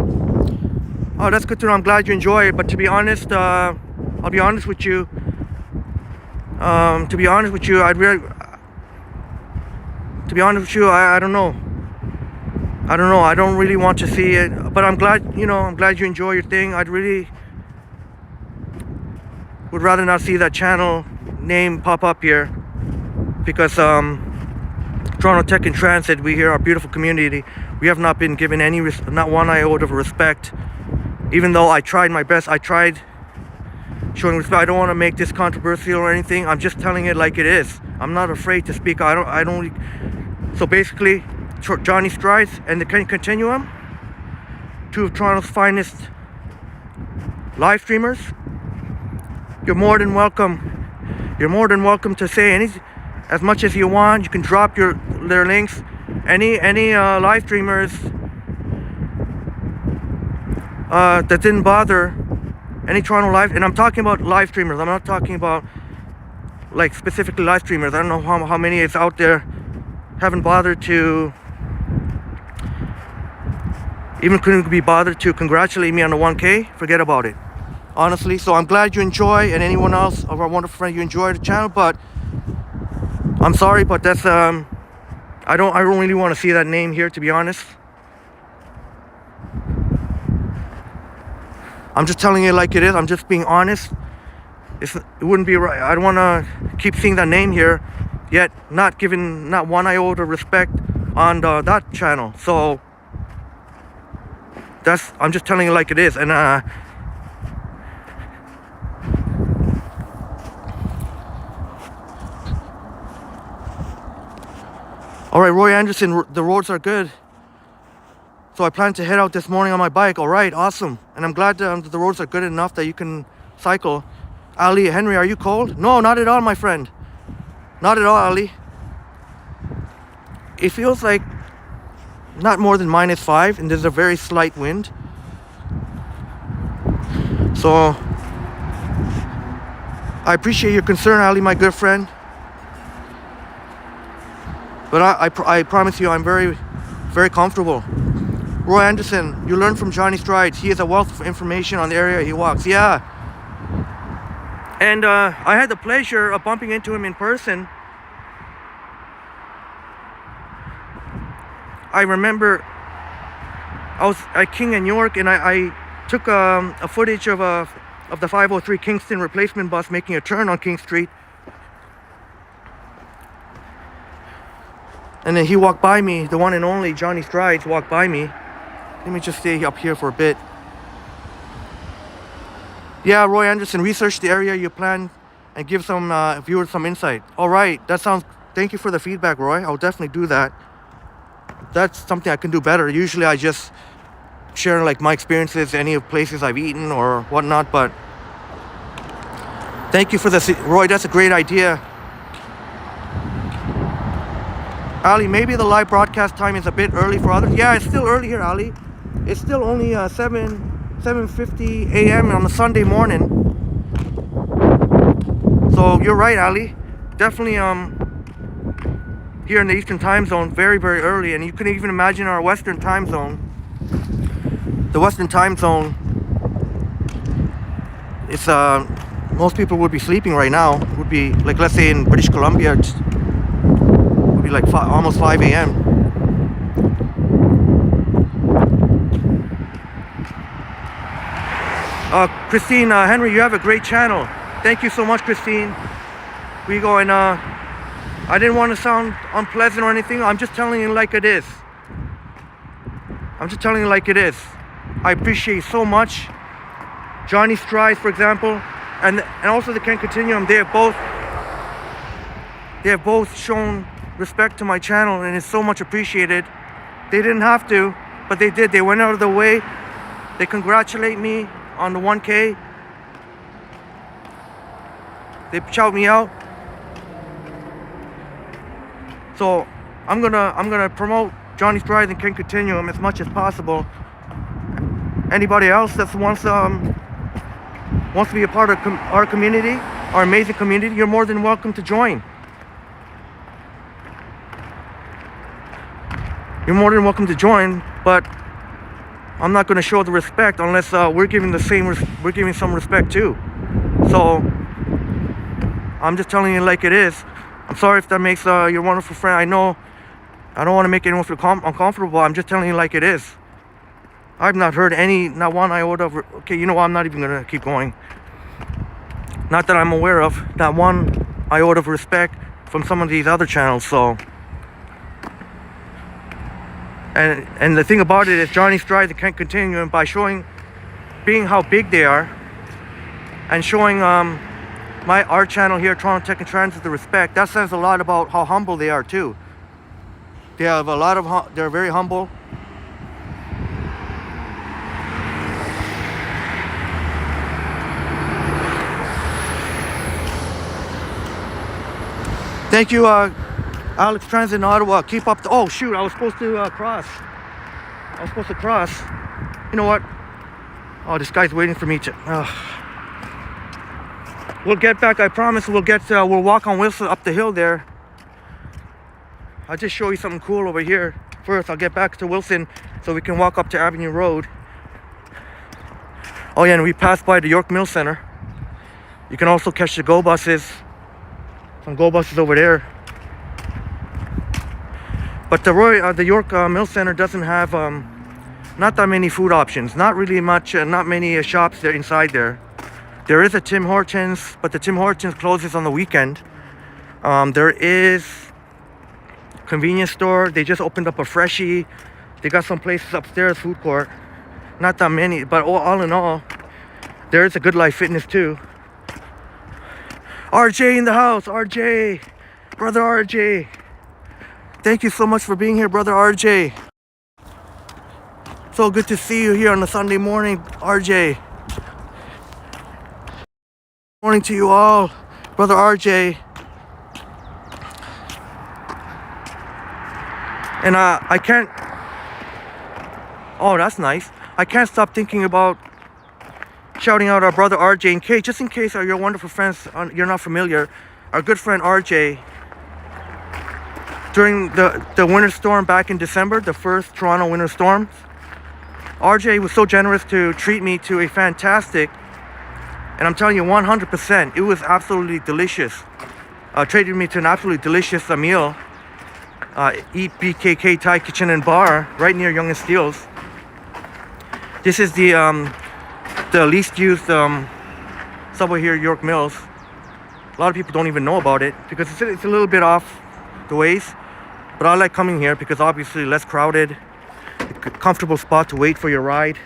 that's good to know. I'm glad you enjoy it. But to be honest, I'll be honest with you. I don't know. I don't really want to see it. But I'm glad you enjoy your thing. I'd really would rather not see that channel name pop up here, because Toronto Tech and Transit, we here, our beautiful community, we have not been given not one iota of respect. Even though I tried my best, I tried showing respect. I don't want to make this controversial or anything. I'm just telling it like it is. I'm not afraid to speak. So basically, Johnny Strides and the Continuum, two of Toronto's finest live streamers. You're more than welcome. You're more than welcome to say as much as you want. You can drop their links. Any live streamers that didn't bother, any Toronto live, and I'm talking about live streamers. I'm not talking about like specifically live streamers. I don't know how many is out there haven't bothered to, even couldn't be bothered to congratulate me on the 1K. Forget about it, honestly. So I'm glad you enjoy, and anyone else of our wonderful friends, you enjoy the channel. But I'm sorry, but that's I don't really want to see that name here, to be honest. I'm just telling it like it is. I'm just being honest. it wouldn't be right. I don't want to keep seeing that name here, yet not giving not one iota respect on that channel. So I'm just telling you like it is. And all right, Roy Anderson, the roads are good. So I plan to head out this morning on my bike. All right, awesome. And I'm glad that the roads are good enough that you can cycle. Ali, Henry, are you cold? No, not at all, my friend. Not at all, Ali. It feels like not more than -5, and there's a very slight wind. So I appreciate your concern, Ali, my good friend. But I promise you, I'm very, very comfortable. Roy Anderson, you learn from Johnny Strides. He has a wealth of information on the area he walks. Yeah. And I had the pleasure of bumping into him in person. I remember I was at King and York, and I took a footage of the 503 Kingston replacement bus making a turn on King Street. And then he walked by me, the one and only Johnny Strides walked by me. Let me just stay up here for a bit. Yeah, Roy Anderson, research the area you plan and give some viewers some insight. All right, thank you for the feedback, Roy. I'll definitely do that. That's something I can do better. Usually I just share like my experiences, any of places I've eaten or whatnot, but thank you for this, Roy. That's a great idea. Ali, maybe the live broadcast time is a bit early for others. Yeah, it's still early here, Ali. It's still only 7:50 a.m. on a Sunday morning. So you're right, Ali. Definitely here in the Eastern time zone, very, very early. And you can even imagine our Western time zone. The Western time zone, it's most people would be sleeping right now. It would be like, let's say in British Columbia, it would be like almost 5 a.m. Christine, Henry, you have a great channel. Thank you so much, Christine. We go and I didn't want to sound unpleasant or anything. I'm just telling you like it is. I'm just telling you like it is. I appreciate so much. Johnny Strides, for example, and also the Ken Continuum. They have both shown respect to my channel, and it's so much appreciated. They didn't have to, but they did. They went out of the way. They congratulate me on the 1K. They shout me out. So I'm gonna promote Johnny Strides and Ken Continuum as much as possible. Anybody else that wants to be a part of our community, our amazing community, you're more than welcome to join. You're more than welcome to join, but I'm not going to show the respect unless we're giving some respect too. So I'm just telling you like it is. I'm sorry if that makes your wonderful friend. I know I don't want to make anyone feel uncomfortable. I'm just telling you like it is. I've not heard not one iota of, okay, you know what, I'm not even going to keep going. Not that I'm aware of, not one iota of respect from some of these other channels, so. And the thing about it is Johnny Strides can't continue by being how big they are, and showing our channel here, Toronto Tech and Transit, the respect. That says a lot about how humble they are too. They have they're very humble. Thank you, Alex Transit in Ottawa. Keep up oh shoot, I was supposed to cross. You know what? Oh, this guy's waiting for me to... We'll get back, I promise. We'll walk on Wilson up the hill there. I'll just show you something cool over here. First, I'll get back to Wilson so we can walk up to Avenue Road. Oh yeah, and we passed by the York Mill Center. You can also catch the GO buses. Some GO buses over there. But the York Mill Center doesn't have not that many food options. Not really much, not many shops there inside there. There is a Tim Hortons, but the Tim Hortons closes on the weekend. There is convenience store. They just opened up a Freshie. They got some places upstairs, food court. Not that many, but all in all, there is a Good Life Fitness too. RJ in the house. RJ, brother RJ. Thank you so much for being here, brother RJ. So good to see you here on a Sunday morning, RJ. Morning to you all, brother RJ. And I can't. Oh, that's nice. I can't stop thinking about shouting out our brother RJ in case, just in case your wonderful friends you're not familiar. Our good friend RJ. During the winter storm back in December, the first Toronto winter storm, RJ was so generous to treat me to a fantastic, and I'm telling you 100%, it was absolutely delicious. Treated me to an absolutely delicious meal. Eat BKK Thai Kitchen and Bar right near Yonge and Steeles. This is the least used subway here at York Mills. A lot of people don't even know about it because it's a little bit off the ways. But I like coming here because obviously less crowded, a comfortable spot to wait for your ride.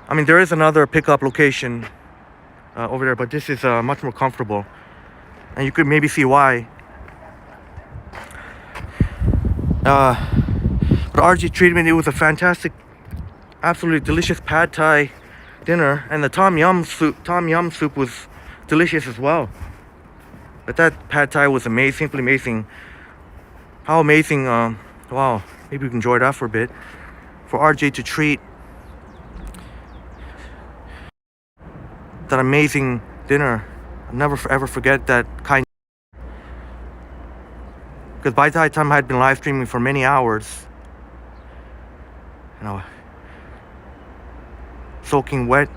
I mean, there is another pickup location over there, but this is much more comfortable. And you could maybe see why. But RG treated me, it was a fantastic, absolutely delicious pad thai dinner. And the tom yum soup was delicious as well. But that pad thai was amazing, simply amazing. How amazing, wow, maybe we can enjoy that for a bit. For RJ to treat that amazing dinner. I'll never ever forget that kind. Because by that time I had been live streaming for many hours. You know, soaking wet.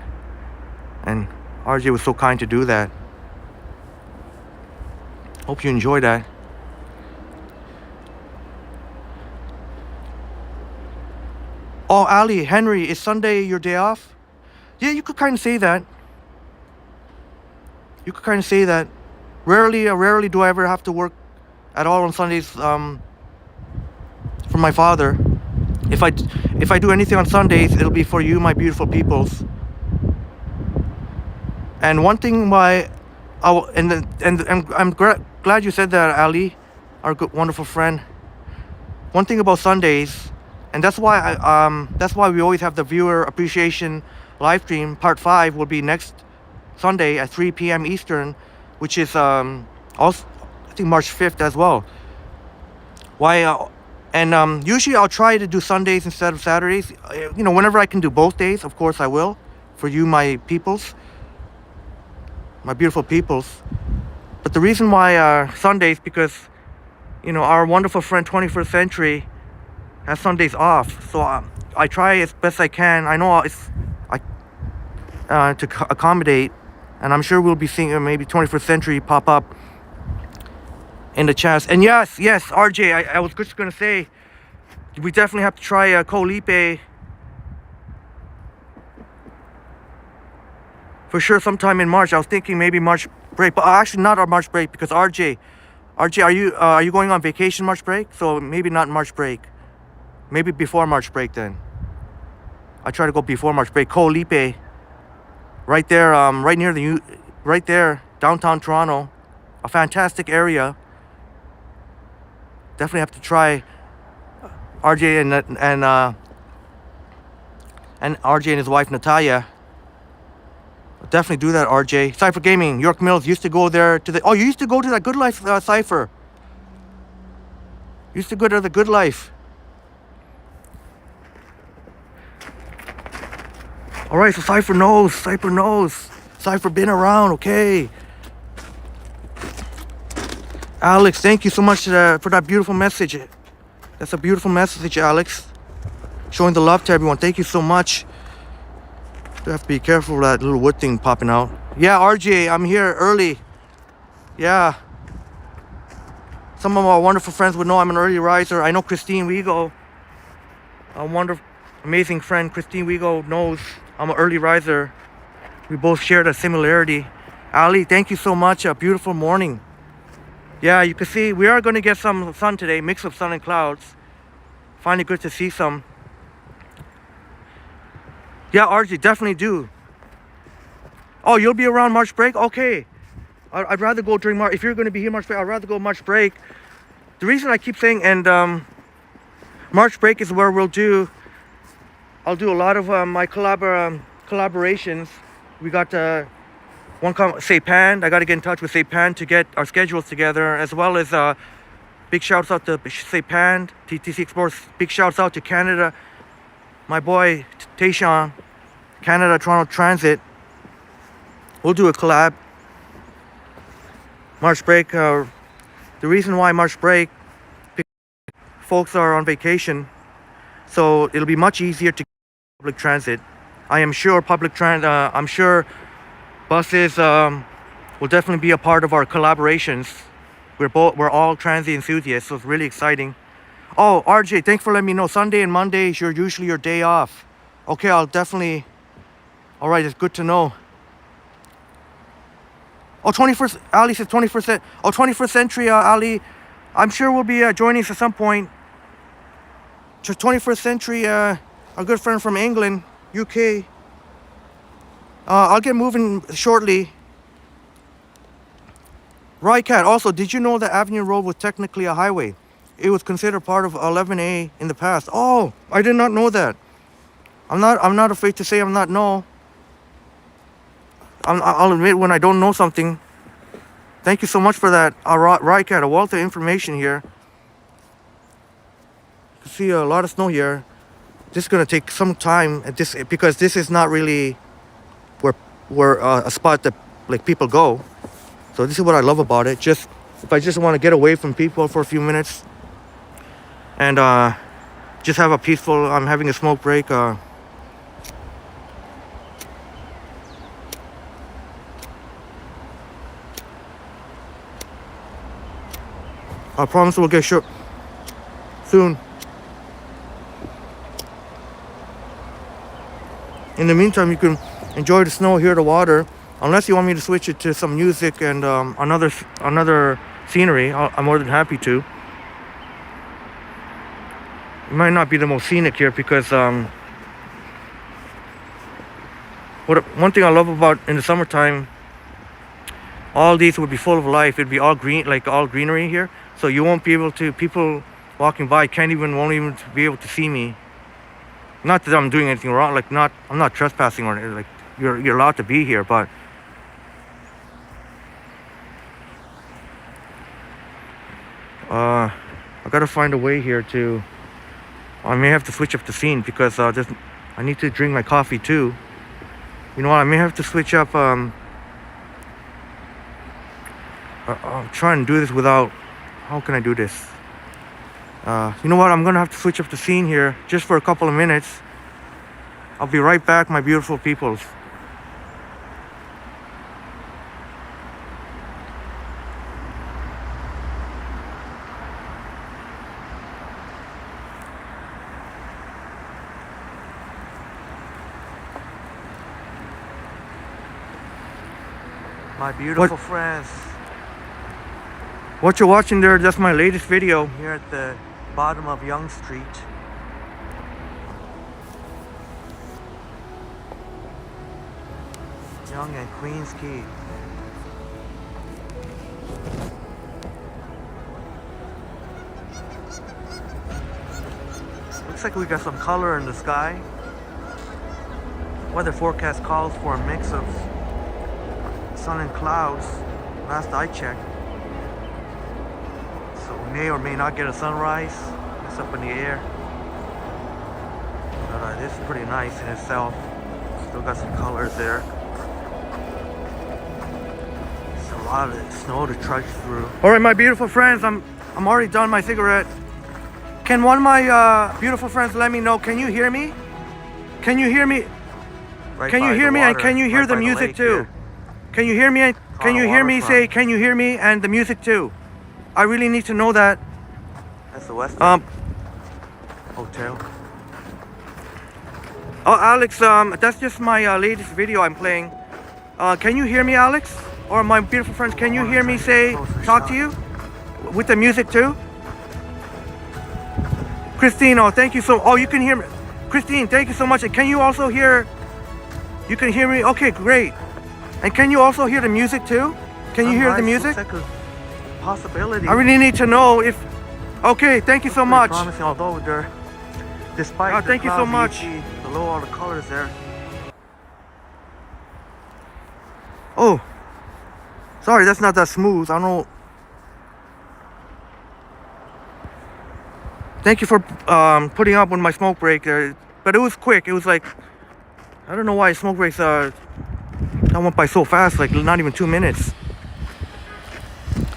And RJ was so kind to do that. Hope you enjoy that. Oh, Ali, Henry, is Sunday your day off? Yeah, you could kind of say that. You could kind of say that. Rarely do I ever have to work at all on Sundays for my father. If I do anything on Sundays, it'll be for you, my beautiful peoples. And one thing I'm glad you said that, Ali, our good, wonderful friend. One thing about Sundays. And that's why we always have the viewer appreciation live stream. Part 5 will be next Sunday at 3 p.m. Eastern, which is also I think March 5th as well. Usually I'll try to do Sundays instead of Saturdays. You know, whenever I can do both days, of course I will. For you, my peoples, my beautiful peoples. But the reason why Sundays, because you know our wonderful friend 21st Century has Sundays off, so I try as best I can. I know to accommodate, and I'm sure we'll be seeing maybe 21st Century pop up in the chat. And yes, RJ, I was just gonna say, we definitely have to try Colipe for sure sometime in March. I was thinking maybe March break, but actually not our March break because RJ, are you going on vacation March break? So maybe not March break. Maybe before March break then. I try to go before March break. Colipe, right there, right there, downtown Toronto, a fantastic area. Definitely have to try RJ and RJ and his wife Natalia. Definitely do that, RJ. Cypher Gaming, York Mills used to go there to the. Oh, you used to go to that Good Life Cypher. Used to go to the Good Life. All right, so Cypher knows. Cypher been around, okay. Alex, thank you so much for that beautiful message. That's a beautiful message, Alex. Showing the love to everyone. Thank you so much. You have to be careful of that little wood thing popping out. Yeah, RJ, I'm here early. Yeah. Some of our wonderful friends would know I'm an early riser. I know Christine Wego, a wonderful, amazing friend. Christine Wego knows I'm an early riser. We both shared a similarity. Ali, thank you so much. A beautiful morning. Yeah, you can see we are going to get some sun today, mix of sun and clouds. Find it good to see some. Yeah, RJ, definitely do. Oh, you'll be around March break? Okay. I'd rather go during March. If you're going to be here March break, I'd rather go March break. The reason I keep saying, and March break is where I'll do a lot of my collaborations. We got Seipan. I got to get in touch with Seipan to get our schedules together, as well as big shouts out to Seipan, TTC Exports. Big shouts out to Canada. My boy Tayshawn, Canada Toronto Transit. We'll do a collab. March break. The reason why March break, folks are on vacation, so it'll be much easier to get public transit. I am sure I'm sure buses will definitely be a part of our collaborations. We're all transit enthusiasts, so it's really exciting. Oh, RJ, thanks for letting me know. Sunday and Monday is usually your day off. Okay, I'll definitely. All right, it's good to know. Oh, 21st, Ali says 21st. Oh, 21st century, Ali. I'm sure we'll be joining us at some point. 21st century, a good friend from England, UK. I'll get moving shortly. Rycat, also, did you know that Avenue Road was technically a highway? It was considered part of 11A in the past. Oh, I did not know that. I'm not afraid to say I'm not know. I'll admit when I don't know something. Thank you so much for that, Rycat. A wealth of information here. You can see a lot of snow here. This is gonna take some time at this because this is not really where a spot that like people go. So this is what I love about it. Just if I just want to get away from people for a few minutes and just have a peaceful. I'm having a smoke break. I promise we'll get short soon. In the meantime, you can enjoy the snow, hear the water. Unless you want me to switch it to some music and another scenery, I'm more than happy to. It might not be the most scenic here because one thing I love about in the summertime, all these would be full of life. It'd be all green, like all greenery here. So you won't be able to, people walking by won't even be able to see me. Not that I'm doing anything wrong, I'm not trespassing or anything, like you're allowed to be here, but I gotta find a way here to, I may have to switch up the scene because I need to drink my coffee too. You know what, I may have to switch up, I'm trying to do this without, how can I do this? You know what, I'm gonna have to switch up the scene here just for a couple of minutes. I'll be right back, my beautiful peoples. My beautiful friends. What you're watching there, that's my latest video here at the bottom of Yonge Street. Yonge and Queens Quay. Looks like we got some color in the sky. Weather forecast calls for a mix of sun and clouds, last I checked. So we may or may not get a sunrise. It's up in the air. But this is pretty nice in itself. Still got some colors there. It's a lot of snow to trudge through. Alright, my beautiful friends, I'm already done my cigarette. Can one of my beautiful friends let me know, can you hear me? Can you hear me? Can you hear me and can you hear the music too? Can you hear me and can you hear me say, can you hear me and the music too? I really need to know that. That's the West Hotel. Oh, Alex, that's just my latest video I'm playing. Can you hear me, Alex? Or my beautiful friends, can you hear me talk to you? With the music too? Christine, oh, thank you so, oh, you can hear me. Christine, thank you so much. And can you also hear, you can hear me? Okay, great. And can you also hear the music too? Can you hear the music? Looks like a possibility. I really need to know if, okay, thank you so much. Promising, although they're, despite the thank you so clouds, much. you see below all the colors there. Oh, sorry, that's not that smooth. I don't know. Thank you for putting up with my smoke break there, but it was quick. It was like, I don't know why smoke breaks that went by so fast, like not even 2 minutes.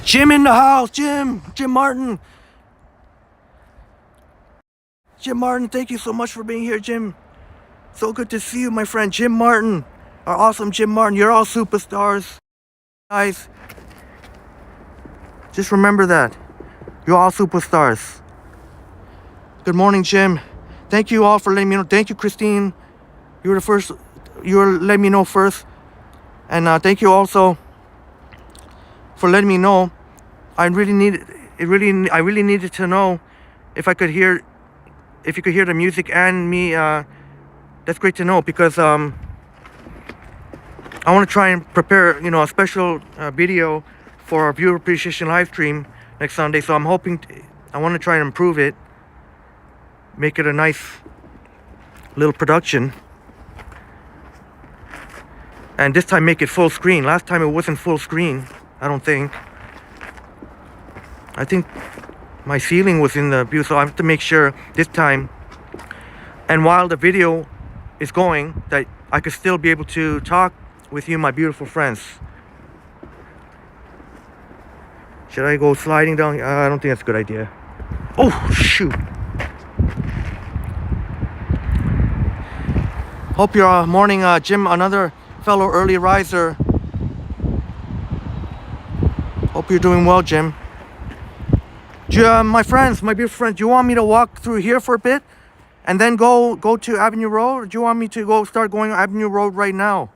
Jim in the house, Jim Martin. Jim Martin, thank you so much for being here, Jim. So good to see you, my friend. Jim Martin, our awesome Jim Martin. You're all superstars, guys. Just remember that. You're all superstars. Good morning, Jim. Thank you all for letting me know. Thank you, Christine. You were the first. You were letting me know first. And thank you also for letting me know. I really needed to know if I could hear, if you could hear the music and me. That's great to know, because I want to try and prepare, a special video for our viewer appreciation live stream next Sunday. So I'm hoping I want to try and improve it, make it a nice little production, and this time make it full screen. Last time it wasn't full screen, I don't think. I think my ceiling was in the view, so I have to make sure this time, and while the video is going, that I could still be able to talk with you, my beautiful friends. Should I go sliding down? I don't think that's a good idea. Oh, shoot. Hope your morning, Jim, another fellow early riser. Hope you're doing well, Jim. My friends, my beautiful friends, do you want me to walk through here for a bit and then go to Avenue Road? Or do you want me to start going Avenue Road right now?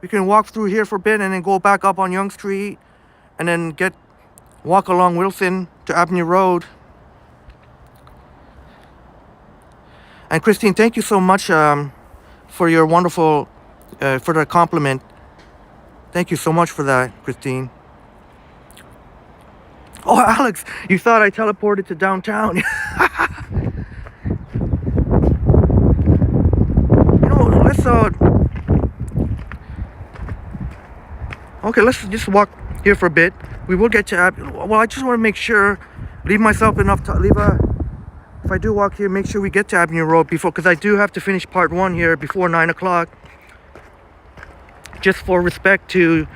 We can walk through here for a bit and then go back up on Yonge Street and then walk along Wilson to Avenue Road. And Christine, thank you so much for your wonderful, for the compliment. Thank you so much for that, Christine. Oh, Alex, you thought I teleported to downtown. Let's okay, let's just walk here for a bit. We will get to well, I just want to make sure, leave myself enough time, if I do walk here, make sure we get to Avenue Road before, because I do have to finish part 1 here before 9 o'clock. Just for respect to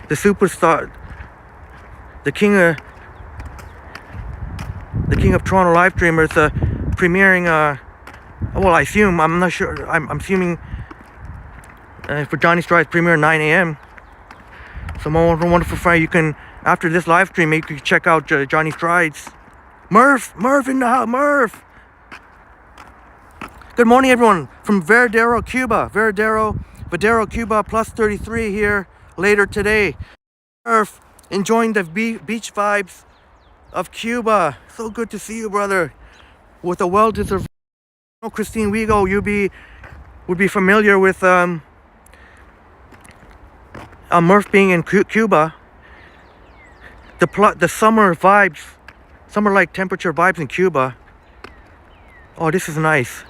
the superstar, the king of Toronto live streamers, premiering, well, I assume, I'm not sure, I'm assuming for Johnny Stride's premiere 9 a.m. So my wonderful friend, you can, after this live stream, you can check out Johnny Stride's. Murph in the house, Murph. Good morning, everyone, from Veradero, Cuba. Veradero, Cuba, plus 33 here later today. Murph, enjoying the beach vibes of Cuba. So good to see you, brother. With a well-deserved. Christine Wigo, would be familiar with Murph being in Cuba. The summer vibes. Summer-like temperature vibes in Cuba. Oh, this is nice.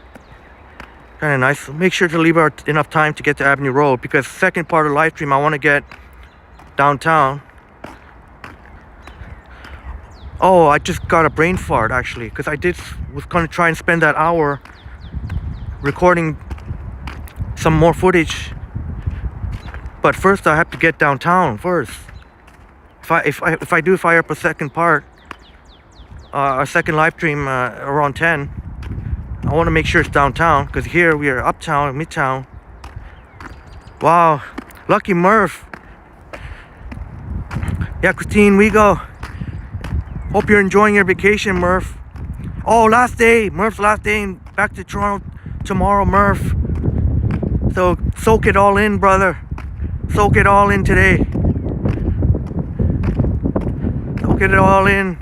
Kind of nice. Make sure to leave enough time to get to Avenue Road, because second part of the live stream, I want to get downtown. Oh, I just got a brain fart, actually, because I was going to try and spend that hour recording some more footage. But first, I have to get downtown first. If I do fire up a second part, a second live stream around 10, I want to make sure it's downtown, because here we are Uptown, Midtown. Wow, lucky Murph. Yeah, Christine, we go. Hope you're enjoying your vacation, Murph. Oh, last day, Murph's last day, back to Toronto tomorrow, Murph. So soak it all in, brother. Soak it all in today. Soak it all in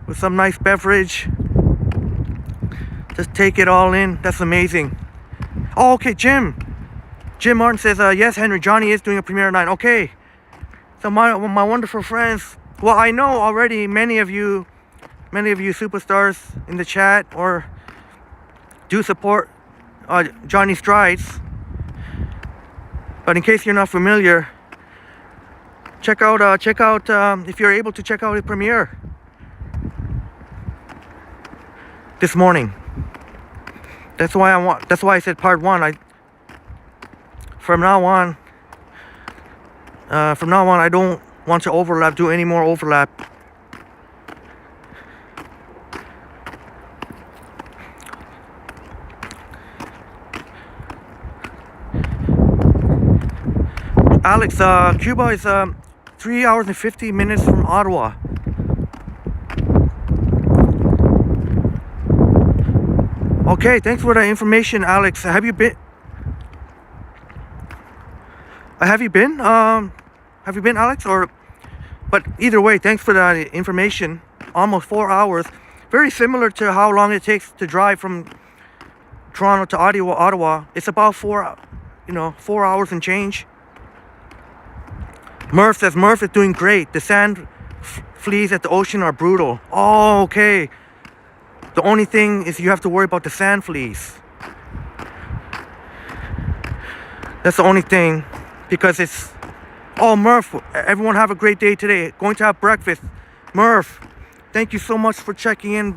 with some nice beverage. Just take it all in. That's amazing. Oh, okay, Jim Martin says, yes, Henry, Johnny is doing a premiere night. Okay. So my wonderful friends, well, I know already many of you superstars in the chat or do support Johnny Strides. But in case you're not familiar, check out if you're able to check out his premiere this morning. That's why I said part one. From now on, I don't want to do any more overlap. Alex, Cuba is 3 hours and 50 minutes from Ottawa. Okay, thanks for the information, Alex. Have you been, Alex? But either way, thanks for that information. Almost 4 hours. Very similar to how long it takes to drive from Toronto to Ottawa. It's about 4 hours and change. Murph says Murph is doing great. The sand fleas at the ocean are brutal. Oh, okay. The only thing is you have to worry about the sand fleas. That's the only thing, because it's... Oh, Murph, everyone have a great day today. Going to have breakfast. Murph, thank you so much for checking in.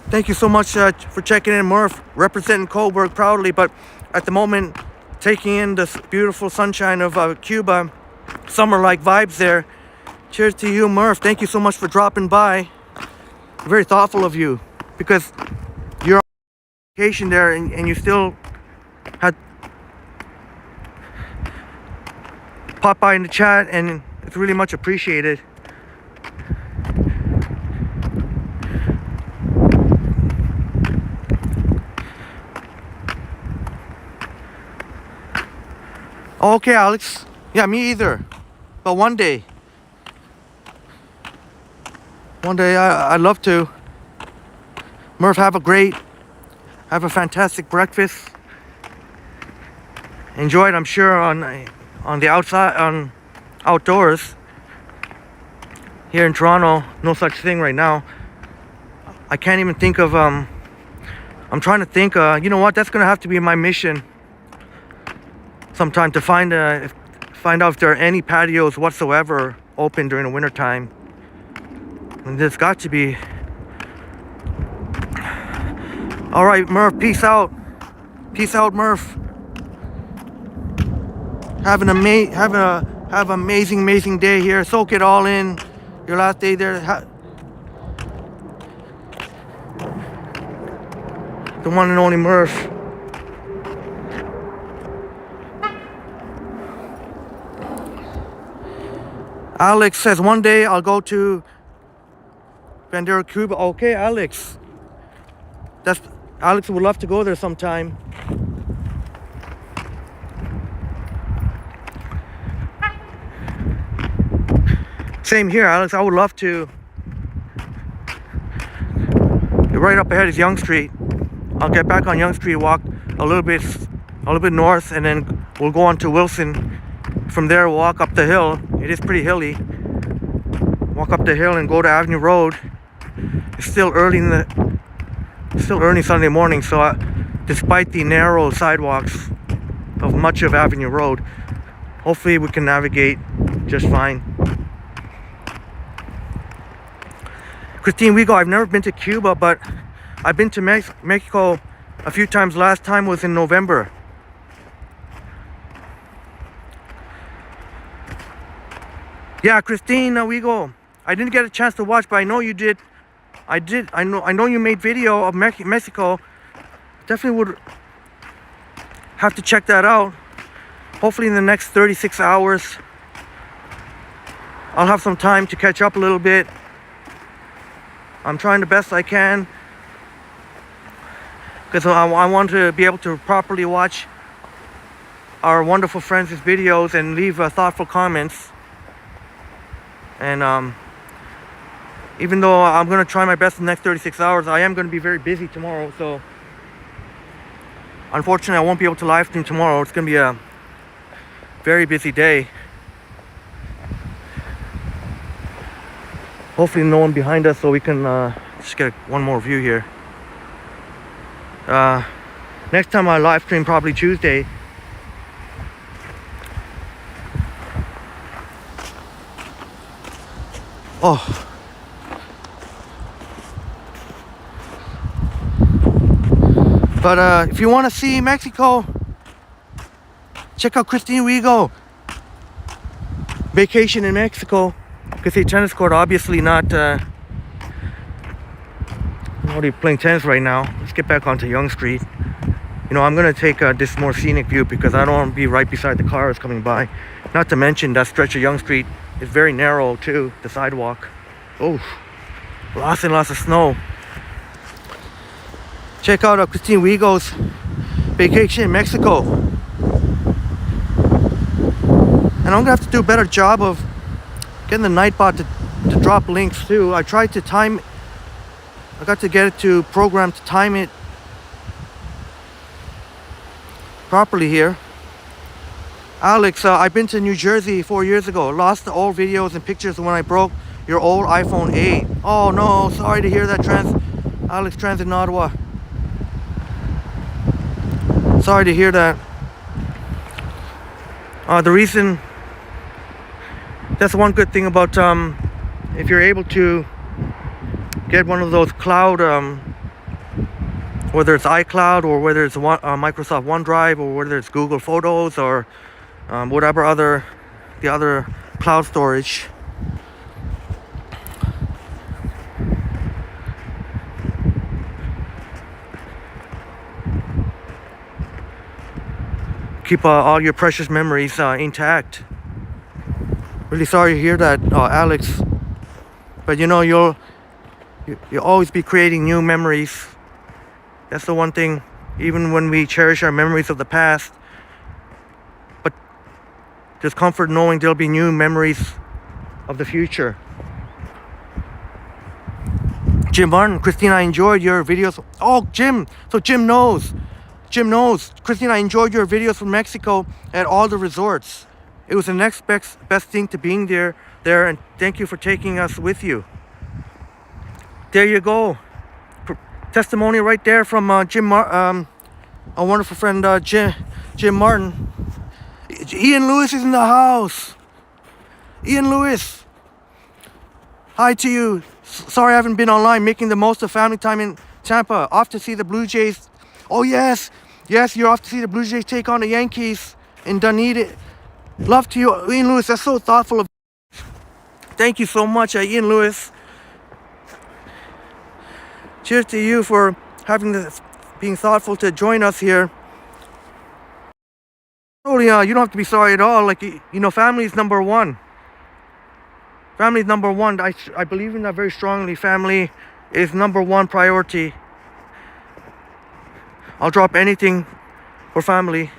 Thank you so much for checking in, Murph. Representing Coburg proudly, but at the moment, taking in the beautiful sunshine of Cuba. Summer-like vibes there. Cheers to you, Murph. Thank you so much for dropping by. Very thoughtful of you, because you're on vacation there and you still had pop by in the chat, and it's really much appreciated. Okay, Alex. Yeah, me either. But one day I'd love to. Murph, have a fantastic breakfast. Enjoy it, I'm sure, on the outside, outdoors. Here in Toronto, no such thing right now. I can't even think of, I'm trying to think, you know what, that's gonna have to be my mission sometime, to find out if there are any patios whatsoever open during the winter time. And there's got to be. All right, Murph, peace out. Peace out, Murph. Have an amazing day here. Soak it all in. Your last day there. The one and only Murph. Alex says one day I'll go to Bandera, Cuba. Okay, Alex. Alex would love to go there sometime. Same here, Alex. I would love to. Right up ahead is Yonge Street. I'll get back on Yonge Street, walk a little bit north, and then we'll go on to Wilson. From there, we'll walk up the hill. It is pretty hilly. Walk up the hill and go to Avenue Road. It's still early Sunday morning, so despite the narrow sidewalks of much of Avenue Road, hopefully we can navigate just fine. Christine Wigo, I've never been to Cuba, but I've been to Mexico a few times. Last time was in November. Yeah, Christine Wigo, I didn't get a chance to watch, but I know you did. I know you made video of Mexico. Definitely would have to check that out. Hopefully in the next 36 hours, I'll have some time to catch up a little bit. I'm trying the best I can because I want to be able to properly watch our wonderful friends' videos and leave thoughtful comments. And even though I'm going to try my best in the next 36 hours, I am going to be very busy tomorrow. So unfortunately, I won't be able to live stream tomorrow. It's going to be a very busy day. Hopefully no one behind us, so we can just get one more view here. Next time I live stream, probably Tuesday. Oh. But if you want to see Mexico, check out Christine Wigo. Vacation in Mexico. Because tennis court, obviously not. I'm already playing tennis right now. Let's get back onto Yonge Street. You know, I'm gonna take this more scenic view because I don't want to be right beside the cars coming by. Not to mention that stretch of Yonge Street is very narrow too. The sidewalk. Oh, lots and lots of snow. Check out Christine Wigo's vacation in Mexico. And I'm gonna have to do a better job of getting the Nightbot to drop links too. I tried to time, I got to get it to program to time it properly here. Alex, I've been to New Jersey 4 years ago. Lost the old videos and pictures when I broke your old iPhone 8. Oh no, sorry to hear that, Alex Trans in Ottawa. Sorry to hear that. The reason, that's one good thing about if you're able to get one of those cloud, whether it's iCloud or whether it's Microsoft OneDrive or whether it's Google Photos or whatever the other cloud storage. Keep all your precious memories intact. Really sorry to hear that, Alex. But you know, you'll always be creating new memories. That's the one thing, even when we cherish our memories of the past. But there's comfort knowing there'll be new memories of the future. Jim Martin, Christine, I enjoyed your videos. Oh, Jim. So Jim knows. Christine, I enjoyed your videos from Mexico at all the resorts. It was the next best thing to being there, and thank you for taking us with you. There you go. Testimony right there from a wonderful friend, Jim Martin. Ian Lewis is in the house. Ian Lewis, hi to you. Sorry I haven't been online, making the most of family time in Tampa. Off to see the Blue Jays. Oh yes, you're off to see the Blue Jays take on the Yankees in Dunedin. Love to you, Ian Lewis. That's so thoughtful of you. Thank you so much, Ian Lewis. Cheers to you for being thoughtful to join us here. Totally, you don't have to be sorry at all. Like, you know, family is number one. Family is number one. I believe in that very strongly. Family is number one priority. I'll drop anything for family.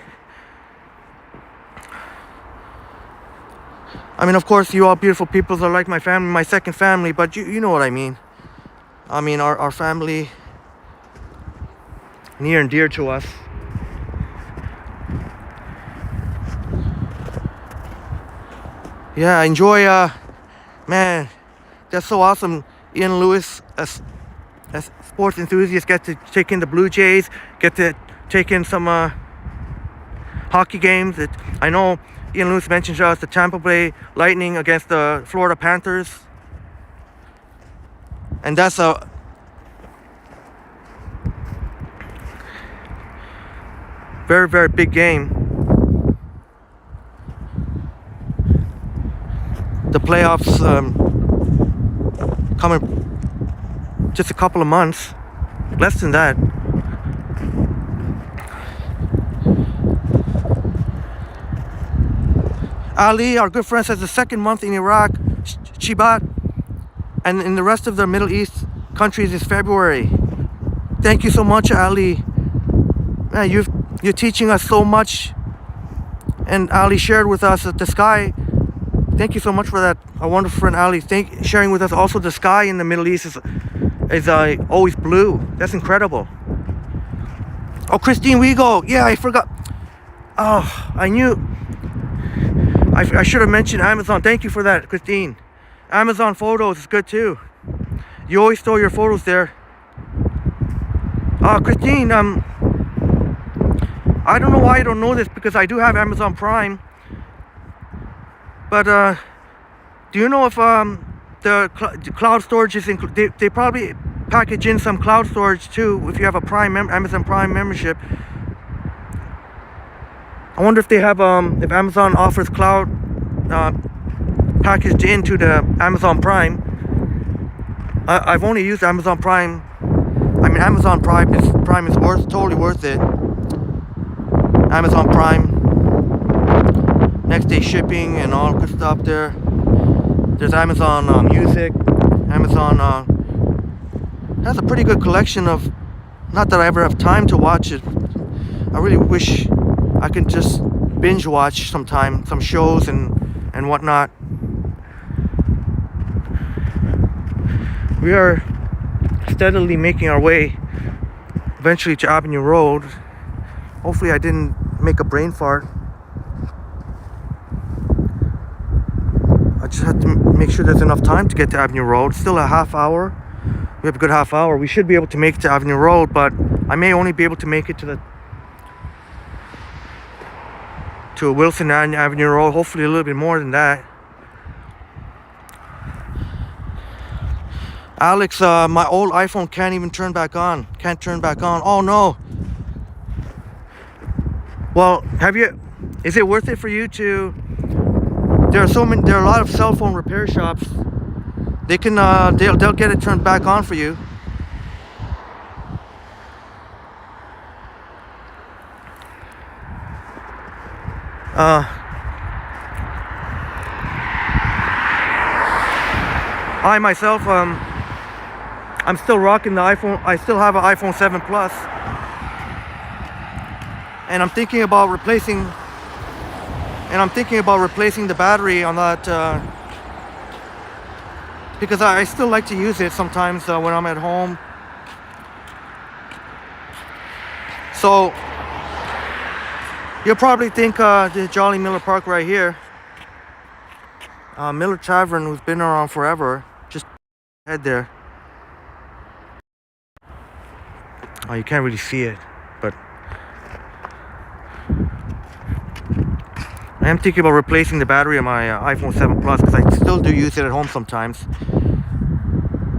I mean, of course, you all beautiful people are like my family, my second family, but you know what I mean. I mean, our family, near and dear to us. Yeah, enjoy, man, that's so awesome. Ian Lewis, as sports enthusiasts, get to take in the Blue Jays, get to take in some hockey games. I know Ian Lewis mentioned to us the Tampa Bay Lightning against the Florida Panthers. And that's a very, very big game. The playoffs coming just a couple of months, less than that. Ali, our good friend, says the second month in Iraq, Shibat, and in the rest of the Middle East countries is February. Thank you so much, Ali. Man, you're teaching us so much. And Ali shared with us that the sky. Thank you so much for that. Our wonderful friend Ali, sharing with us also the sky in the Middle East is always blue. That's incredible. Oh, Christine Wego. Yeah, I forgot. Oh, I knew. I should have mentioned Amazon. Thank you for that, Christine. Amazon Photos is good too. You always store your photos there. Christine, I don't know why I don't know this, because I do have Amazon Prime. But do you know if the cloud storage is included? They probably package in some cloud storage too if you have a Amazon Prime membership. I wonder if they have if Amazon offers cloud packaged into the Amazon Prime. I've only used Amazon Prime. I mean, Amazon Prime is totally worth it. Amazon Prime, next day shipping and all good stuff there. There's Amazon Music. Amazon has a pretty good collection of. Not that I ever have time to watch it. I really wish I could just binge watch sometime some shows and whatnot. We are steadily making our way eventually to Avenue Road. Hopefully I didn't make a brain fart. I just have to make sure there's enough time to get to Avenue Road. Still a half hour. We have a good half hour. We should be able to make it to Avenue Road, but I may only be able to make it to Wilson Avenue Road. Hopefully a little bit more than that. Alex, my old iPhone can't even turn back on. Can't turn back on. Oh no. Well, is it worth it for you to? There are a lot of cell phone repair shops. They can they'll get it turned back on for you. I myself I'm still rocking the iPhone. I still have an iPhone 7 Plus. And I'm thinking about replacing the battery on that because I still like to use it sometimes when I'm at home. So you'll probably think the Jolly Miller Park right here, Miller Tavern, who's been around forever, just head there. Oh, you can't really see it, but I am thinking about replacing the battery on my iPhone 7 Plus because I still do use it at home sometimes.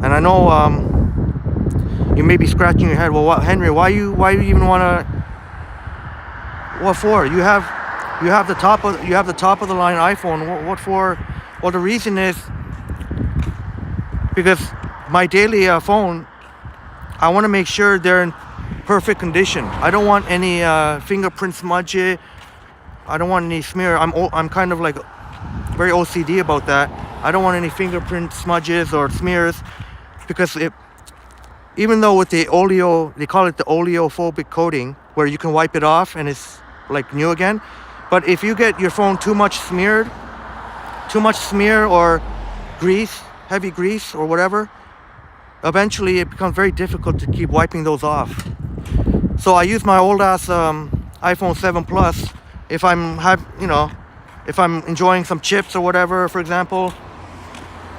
And I know you may be scratching your head. Well, what, Henry? Why you even want to? What for? You have the top of the line iPhone. What for? Well, the reason is because my daily phone, I want to make sure they're in perfect condition. I don't want any fingerprint smudge. I don't want any smear. I'm kind of like very OCD about that. I don't want any fingerprint smudges or smears because even though with the oleo, they call it the oleophobic coating, where you can wipe it off and it's like new again. But if you get your phone too much smear or grease, heavy grease or whatever, eventually it becomes very difficult to keep wiping those off. So I use my old ass iPhone 7 Plus if I'm enjoying some chips or whatever, for example.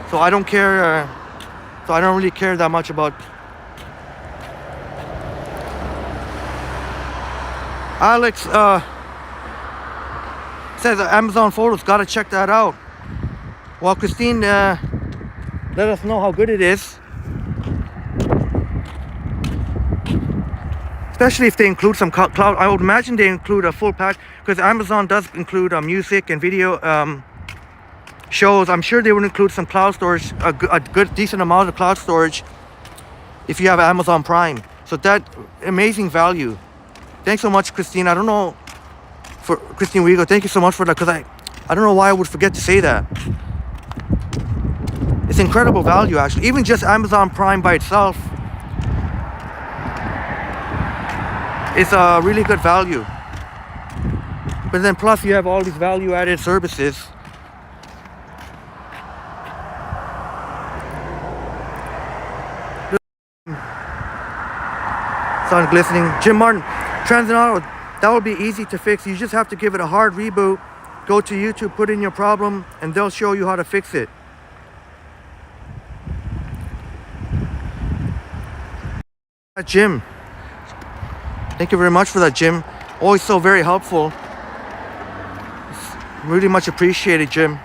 So I don't care. So I don't really care that much about. Alex says Amazon Photos. Gotta check that out. Well, Christine, let us know how good it is. Especially if they include some cloud. I would imagine they include a full pack because Amazon does include music and video shows. I'm sure they would include some cloud storage, a good decent amount of cloud storage if you have Amazon Prime. So that amazing value. Thanks so much, Christine. I don't know for Christine Wego. Thank you so much for that because I don't know why I would forget to say that. It's incredible value actually. Even just Amazon Prime by itself. it's a really good value. But then plus you have all these value-added services. Sun glistening. Jim Martin, Transit Auto, that will be easy to fix. You just have to give it a hard reboot. Go to YouTube, put in your problem, and they'll show you how to fix it. Jim, thank you very much for that, Jim. Always so very helpful. It's really much appreciated, Jim.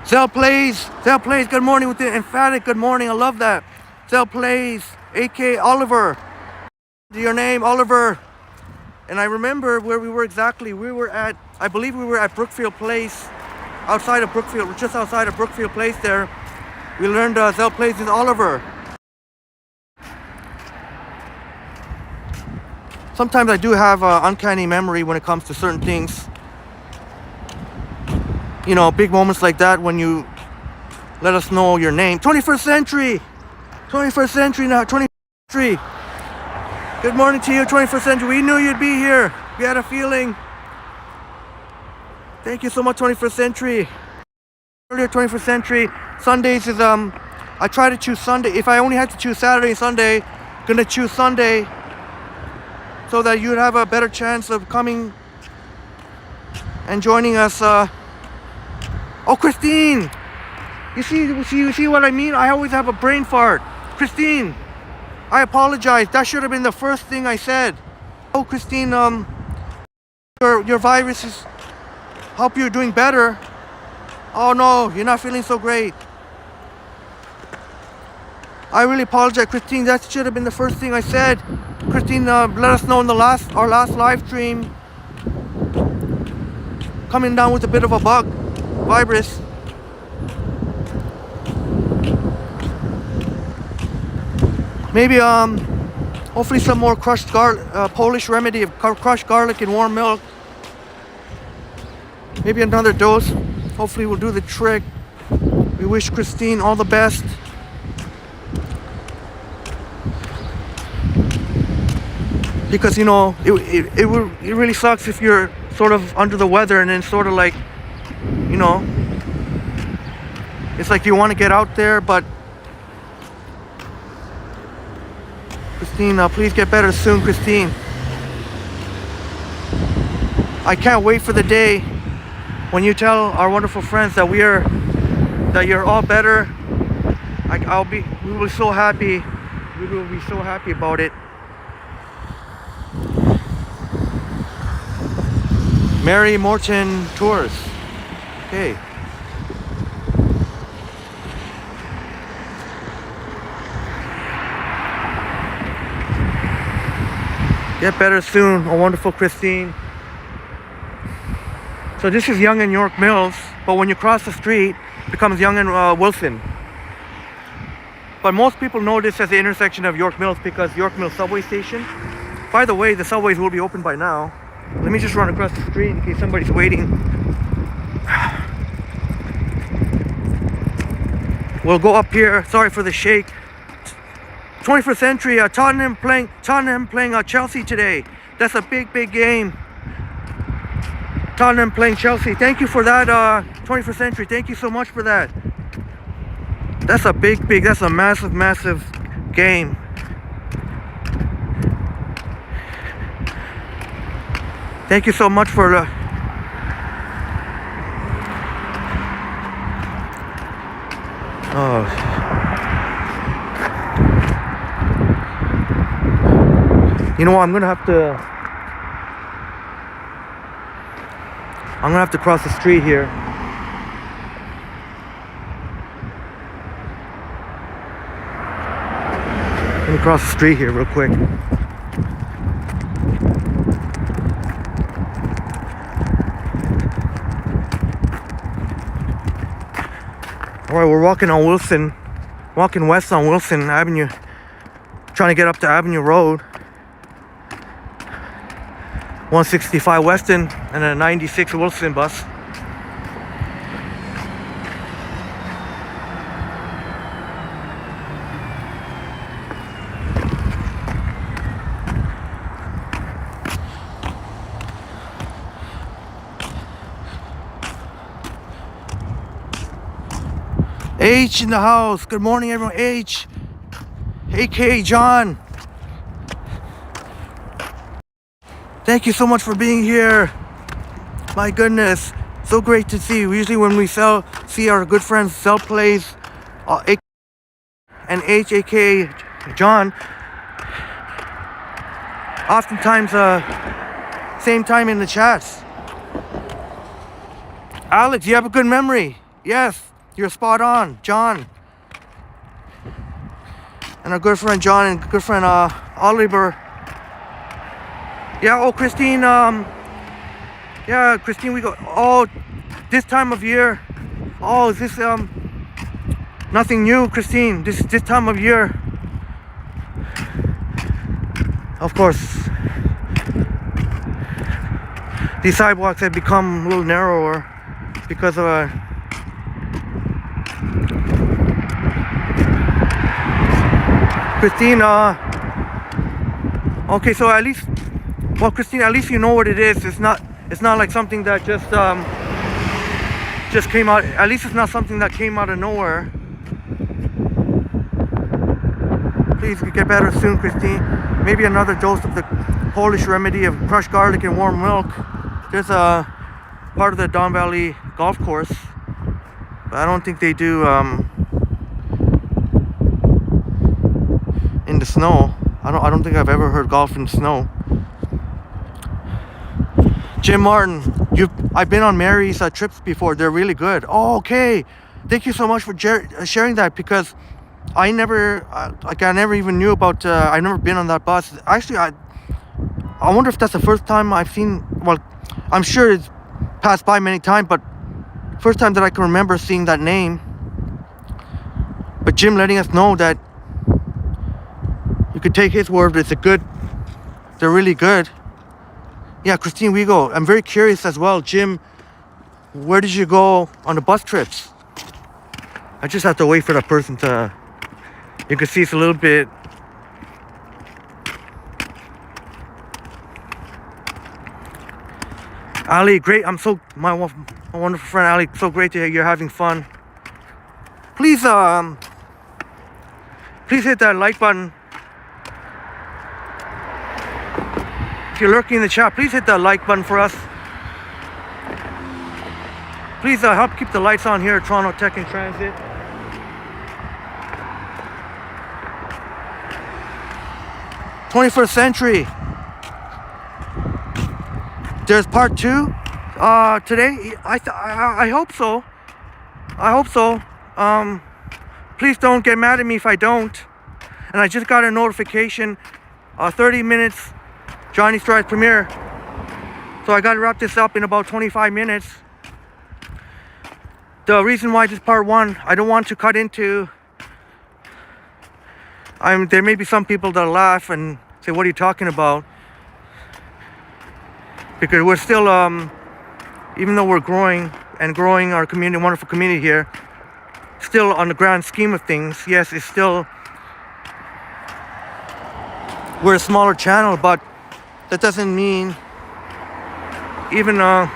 Zell Plays, good morning with the emphatic good morning. I love that. Zell Plays, AK Oliver. Your name, Oliver. And I remember where we were exactly. I believe we were at Brookfield Place, outside of Brookfield, just outside of Brookfield Place there. We learned Zell Plays with Oliver. Sometimes I do have uncanny memory when it comes to certain things. You know, big moments like that when you let us know your name. 21st century! 21st century now, 21st century. Good morning to you, 21st century. We knew you'd be here. We had a feeling. Thank you so much, 21st century. Earlier 21st century. Sundays is, I try to choose Sunday. If I only had to choose Saturday and Sunday, gonna choose Sunday so that you'd have a better chance of coming and joining us. Oh, Christine! You see what I mean? I always have a brain fart. Christine, I apologize. That should have been the first thing I said. Oh, Christine, your virus is... Hope you're doing better. Oh no, you're not feeling so great. I really apologize, Christine. That should have been the first thing I said. Christine, let us know in our last live stream. Coming down with a bit of a virus. Maybe hopefully some more crushed Polish remedy of crushed garlic and warm milk. Maybe another dose. Hopefully will do the trick. We wish Christine all the best. Because, you know, it really sucks if you're sort of under the weather and then sort of like, you know, it's like you want to get out there, but Christine, please get better soon, Christine. I can't wait for the day when you tell our wonderful friends that that you're all better. We will be so happy. We will be so happy about it. Mary Morton Tours. Okay. Get better soon, oh wonderful Christine. So this is Yonge and York Mills, but when you cross the street, it becomes Yonge and Wilson. But most people know this as the intersection of York Mills because York Mills subway station. By the way, the subways will be open by now. Let me just run across the street in case somebody's waiting. We'll go up here. Sorry for the shake. 21st century. Tottenham playing Chelsea today. That's a big game. Tottenham playing Chelsea. Thank you for that, 21st century. Thank you so much for that. That's a that's a massive game. Thank you so much for the... Oh. You know what, I'm gonna have to cross the street here. Let me cross the street here real quick. Alright, we're walking west on Wilson Avenue, trying to get up to Avenue Road. 165 Weston and a 96 Wilson bus. H in the house. Good morning, everyone. H. AK John. Thank you so much for being here. My goodness, so great to see you. Usually when we see our good friends sell plays, and H, aka John, oftentimes same time in the chats. Alex, you have a good memory. Yes, you're spot on, John. And our good friend John and good friend Oliver. Yeah, oh Christine, yeah, Christine, we go, oh, this time of year. Oh, is this nothing new, Christine? This time of year. Of course, these sidewalks have become a little narrower because of Christine. Okay, so at least, well, Christine, at least you know what it is. It's not like something that just came out. At least it's not something that came out of nowhere. Please get better soon, Christine. Maybe another dose of the Polish remedy of crushed garlic and warm milk. There's a part of the Don Valley golf course, but I don't think they do in the snow. I don't think I've ever heard golf in snow. Jim Martin, I've been on Mary's trips before. They're really good. Oh, okay. Thank you so much for sharing that, because I never even knew about. I've never been on that bus. Actually, I wonder if that's the first time I've seen. Well, I'm sure it's passed by many times, but first time that I can remember seeing that name. But Jim letting us know that you could take his word. They're really good. Yeah, Christine Wigo, I'm very curious as well. Jim, where did you go on the bus trips? I just have to wait for that person to... You can see it's a little bit... Ali, great. My wonderful friend Ali, so great to hear you're having fun. Please hit that like button. If you're lurking in the chat, please hit that like button for us. Please help keep the lights on here at Toronto Tech and Transit. "21st Century." There's part 2 today. I hope so. I hope so. Please don't get mad at me if I don't. And I just got a notification. 30 minutes. Johnny Stride's premiere. So I got to wrap this up in about 25 minutes. The reason why this is part 1, I don't want to cut into... there may be some people that laugh and say, what are you talking about? Because we're still, even though we're growing our community, wonderful community here, still on the grand scheme of things, yes, it's still... We're a smaller channel, but that doesn't mean, even I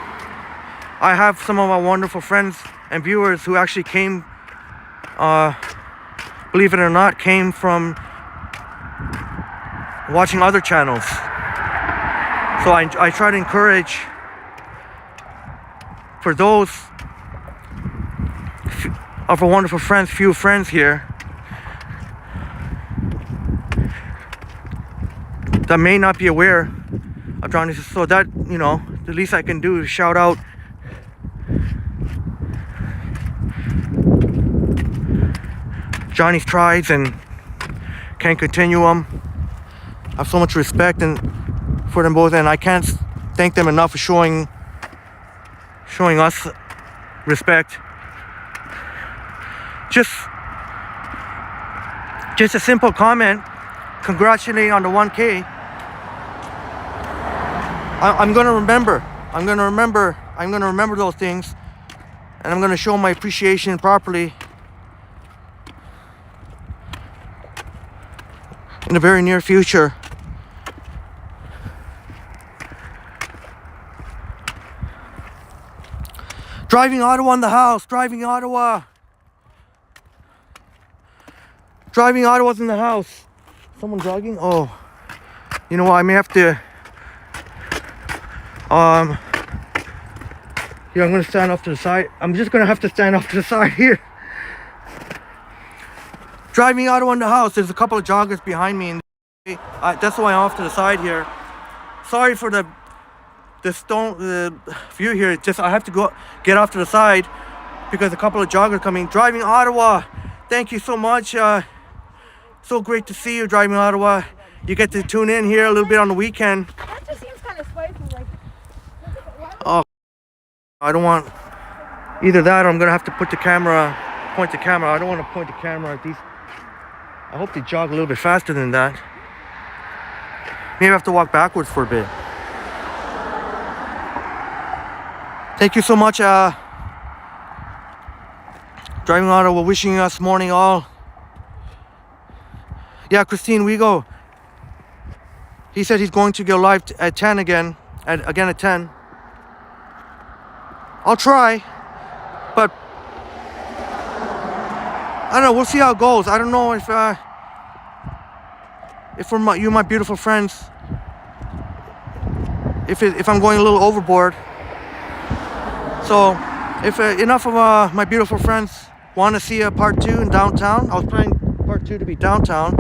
have some of our wonderful friends and viewers who actually came, believe it or not, came from watching other channels. So I try to encourage, for those of our wonderful friends, few friends here, that may not be aware of Johnny, so that, you know, the least I can do is shout out Johnny's Strides and can't continue them. I have so much respect for them both, and I can't thank them enough for showing us respect. Just a simple comment congratulating on the 1K. I'm gonna remember those things, and I'm gonna show my appreciation properly in the very near future. Driving Ottawa in the house. Driving Ottawa. Driving Ottawa's in the house. Someone jogging? Oh. You know what? I may have to... Here, I'm going to stand off to the side. I'm just going to have to stand off to the side here. Driving Ottawa in the house. There's a couple of joggers behind me. That's why I'm off to the side here. Sorry for the view here. It's just I have to get off to the side because a couple of joggers coming. Driving Ottawa. Thank you so much. So great to see you, Driving Ottawa. You get to tune in here a little bit on the weekend. That just seems kind of spicy. Like, oh, I don't want either that or I'm gonna have to point the camera. I don't want to point the camera at these. I hope they jog a little bit faster than that. Maybe I have to walk backwards for a bit. Thank you so much, Driving Ottawa, wishing us morning all. Yeah, Christine, we go. He said he's going to go live at 10 again. Again at 10. I'll try. But I don't know, we'll see how it goes. I don't know if for my beautiful friends, if I'm going a little overboard. So if enough of my beautiful friends want to see a part 2 in downtown, I was planning part 2 to be downtown.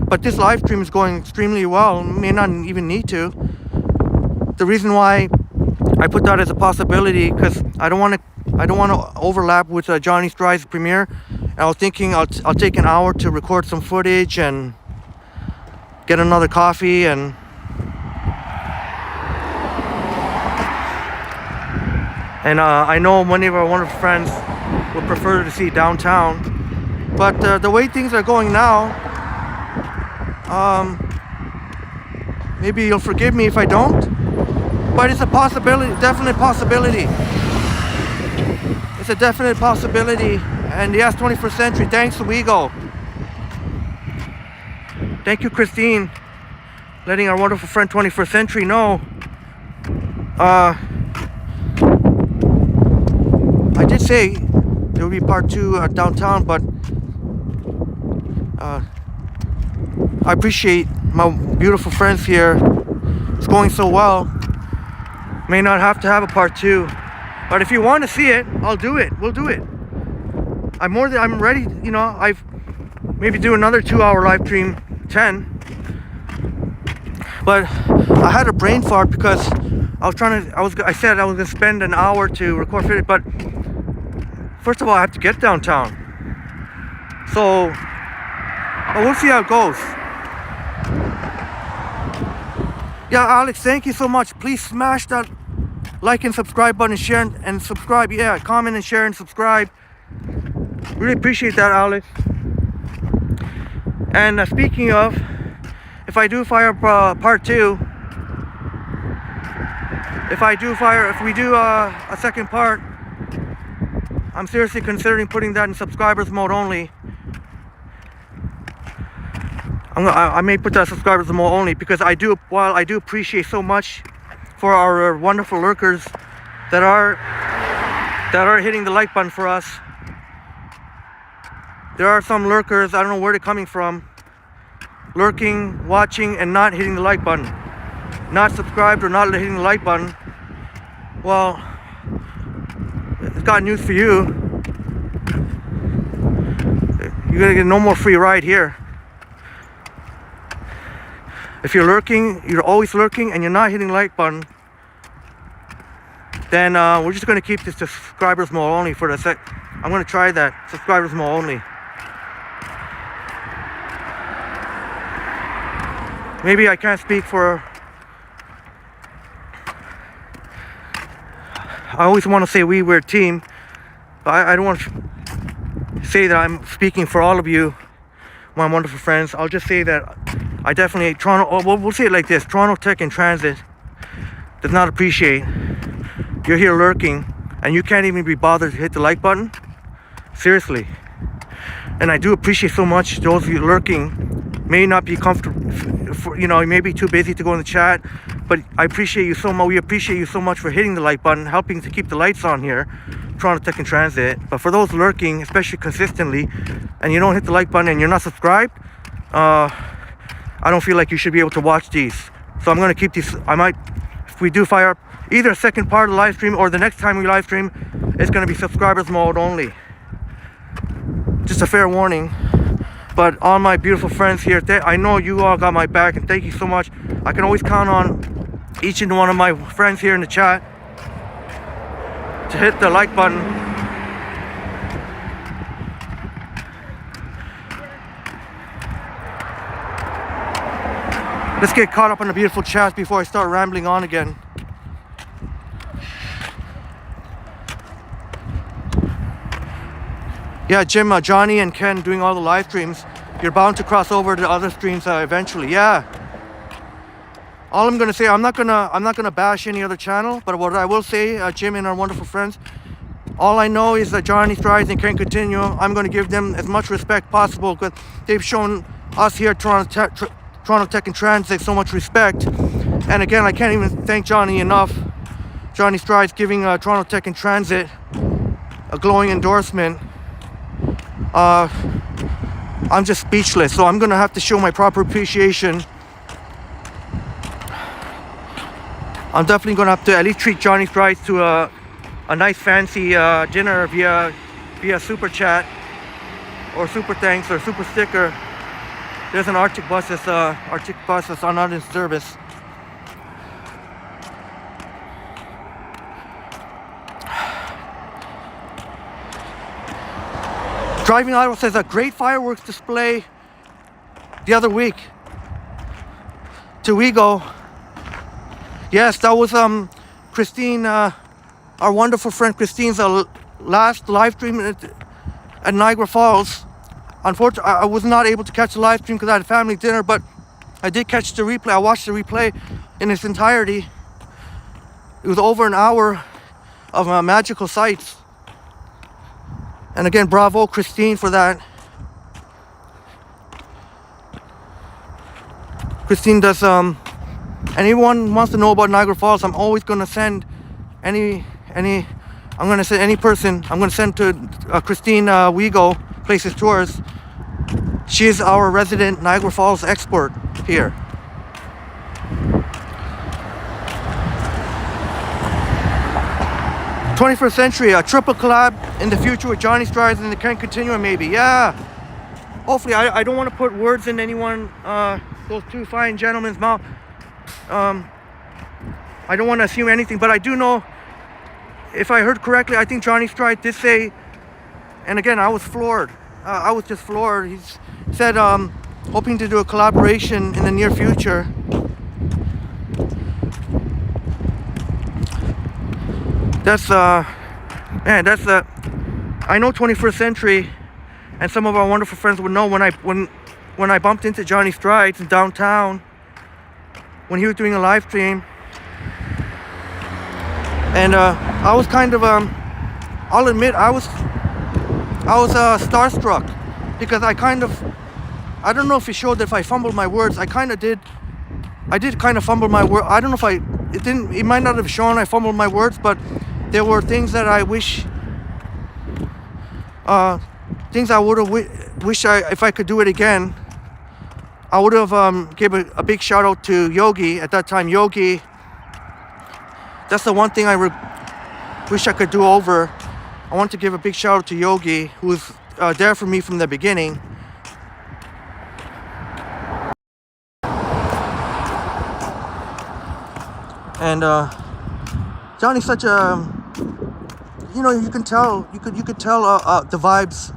But this live stream is going extremely well. May not even need to. The reason why I put that as a possibility because I don't want to overlap with Johnny Stride's premiere. And I was thinking I'll take an hour to record some footage and get another coffee and I know many of our wonderful friends would prefer to see downtown, but the way things are going now, maybe you'll forgive me if I don't, but it's a possibility, definite possibility. It's a definite possibility. And yes, 21st Century, thanks Luigo. Thank you, Christine, letting our wonderful friend 21st Century know. I did say there will be part 2 downtown, but I appreciate my beautiful friends here. It's going so well. May not have to have a part 2, but if you want to see it, I'll do it. We'll do it. I'm ready. You know, I've maybe do another 2-hour live stream 10. But I had a brain fart because I said I was gonna spend an hour to record video, but first of all I have to get downtown. So we'll see how it goes. Yeah, Alex, thank you so much. Please smash that like and subscribe button, share and subscribe. Yeah, comment and share and subscribe. Really appreciate that, Alex. And speaking of, if I do fire part 2, if we do a second part, I'm seriously considering putting that in subscribers mode only. I may put that in subscribers mode only because while I do appreciate so much for our wonderful lurkers that are hitting the like button for us. There are some lurkers, I don't know where they're coming from, lurking, watching, and not hitting the like button. Not subscribed or not hitting the like button. Well, it's got news for you. You're gonna get no more free ride here. If you're lurking, you're always lurking, and you're not hitting the like button, then we're just gonna keep this to subscribers mode only for the sec. I'm gonna try that, subscribers mode only. Maybe I can't speak for... I always want to say we're a team, but I don't want to say that I'm speaking for all of you, my wonderful friends. I'll just say that I definitely, we'll say it like this, Toronto Tech in Transit does not appreciate you're here lurking and you can't even be bothered to hit the like button. Seriously. And I do appreciate so much those of you lurking may not be comfortable, you know, you may be too busy to go in the chat, but I appreciate you so much. We appreciate you so much for hitting the like button, helping to keep the lights on here Toronto Tech and Transit. But for those lurking, especially consistently, and you don't hit the like button and you're not subscribed, I don't feel like you should be able to watch these. So I'm going to keep these. I might, if we do fire up either a second part of the live stream or the next time we live stream, it's going to be subscribers mode only. Just a fair warning. But all my beautiful friends here, I know you all got my back, and thank you so much. I can always count on each and one of my friends here in the chat to hit the like button. Let's get caught up on the beautiful chat before I start rambling on again. Yeah, Jim, Johnny and Ken doing all the live streams. You're bound to cross over to other streams eventually. Yeah. All I'm gonna say, I'm not gonna bash any other channel, but what I will say, Jim and our wonderful friends, all I know is that Johnny Strides and Ken Continuum, I'm gonna give them as much respect possible because they've shown us here at Toronto Tech and Transit so much respect. And again, I can't even thank Johnny enough. Johnny Strides giving Toronto Tech and Transit a glowing endorsement. I'm just speechless, so I'm gonna have to show my proper appreciation. I'm definitely gonna have to at least treat Johnny Strides to a nice fancy dinner via super chat or super thanks or super sticker. There's an Arctic bus that's not in service. Driving Idol says a great fireworks display the other week. To Wego. Yes, that was Christine, our wonderful friend Christine's last live stream at Niagara Falls. Unfortunately, I was not able to catch the live stream because I had a family dinner, but I did catch the replay. I watched the replay in its entirety. It was over an hour of magical sights. And again, bravo, Christine, for that. Christine does, anyone wants to know about Niagara Falls, I'm always going to send I'm going to send any person, I'm going to send to Christine Wego, Places Tours. She is our resident Niagara Falls expert here. '21st Century, a triple collab in the future with Johnny Strides and the Ken Continuum, maybe. Yeah. Hopefully, I don't want to put words in anyone, those two fine gentlemen's mouth. I don't want to assume anything, but I do know, if I heard correctly, I think Johnny Strides did say, and again, I was floored. I was just floored. He said, hoping to do a collaboration in the near future. That's I know 21st Century, and some of our wonderful friends would know when I bumped into Johnny Strides in downtown when he was doing a live stream, and I was kind of I'll admit I was starstruck because I don't know if it showed that if I fumbled my words. I did kind of fumble my word. I don't know if it might not have shown I fumbled my words, but there were things that I wish, things I would have if I could do it again, I would have given a big shout out to Yogi at that time. Yogi, that's the one thing I wish I could do over. I want to give a big shout out to Yogi, who was there for me from the beginning. And Johnny's such a, you can tell, you could tell the vibes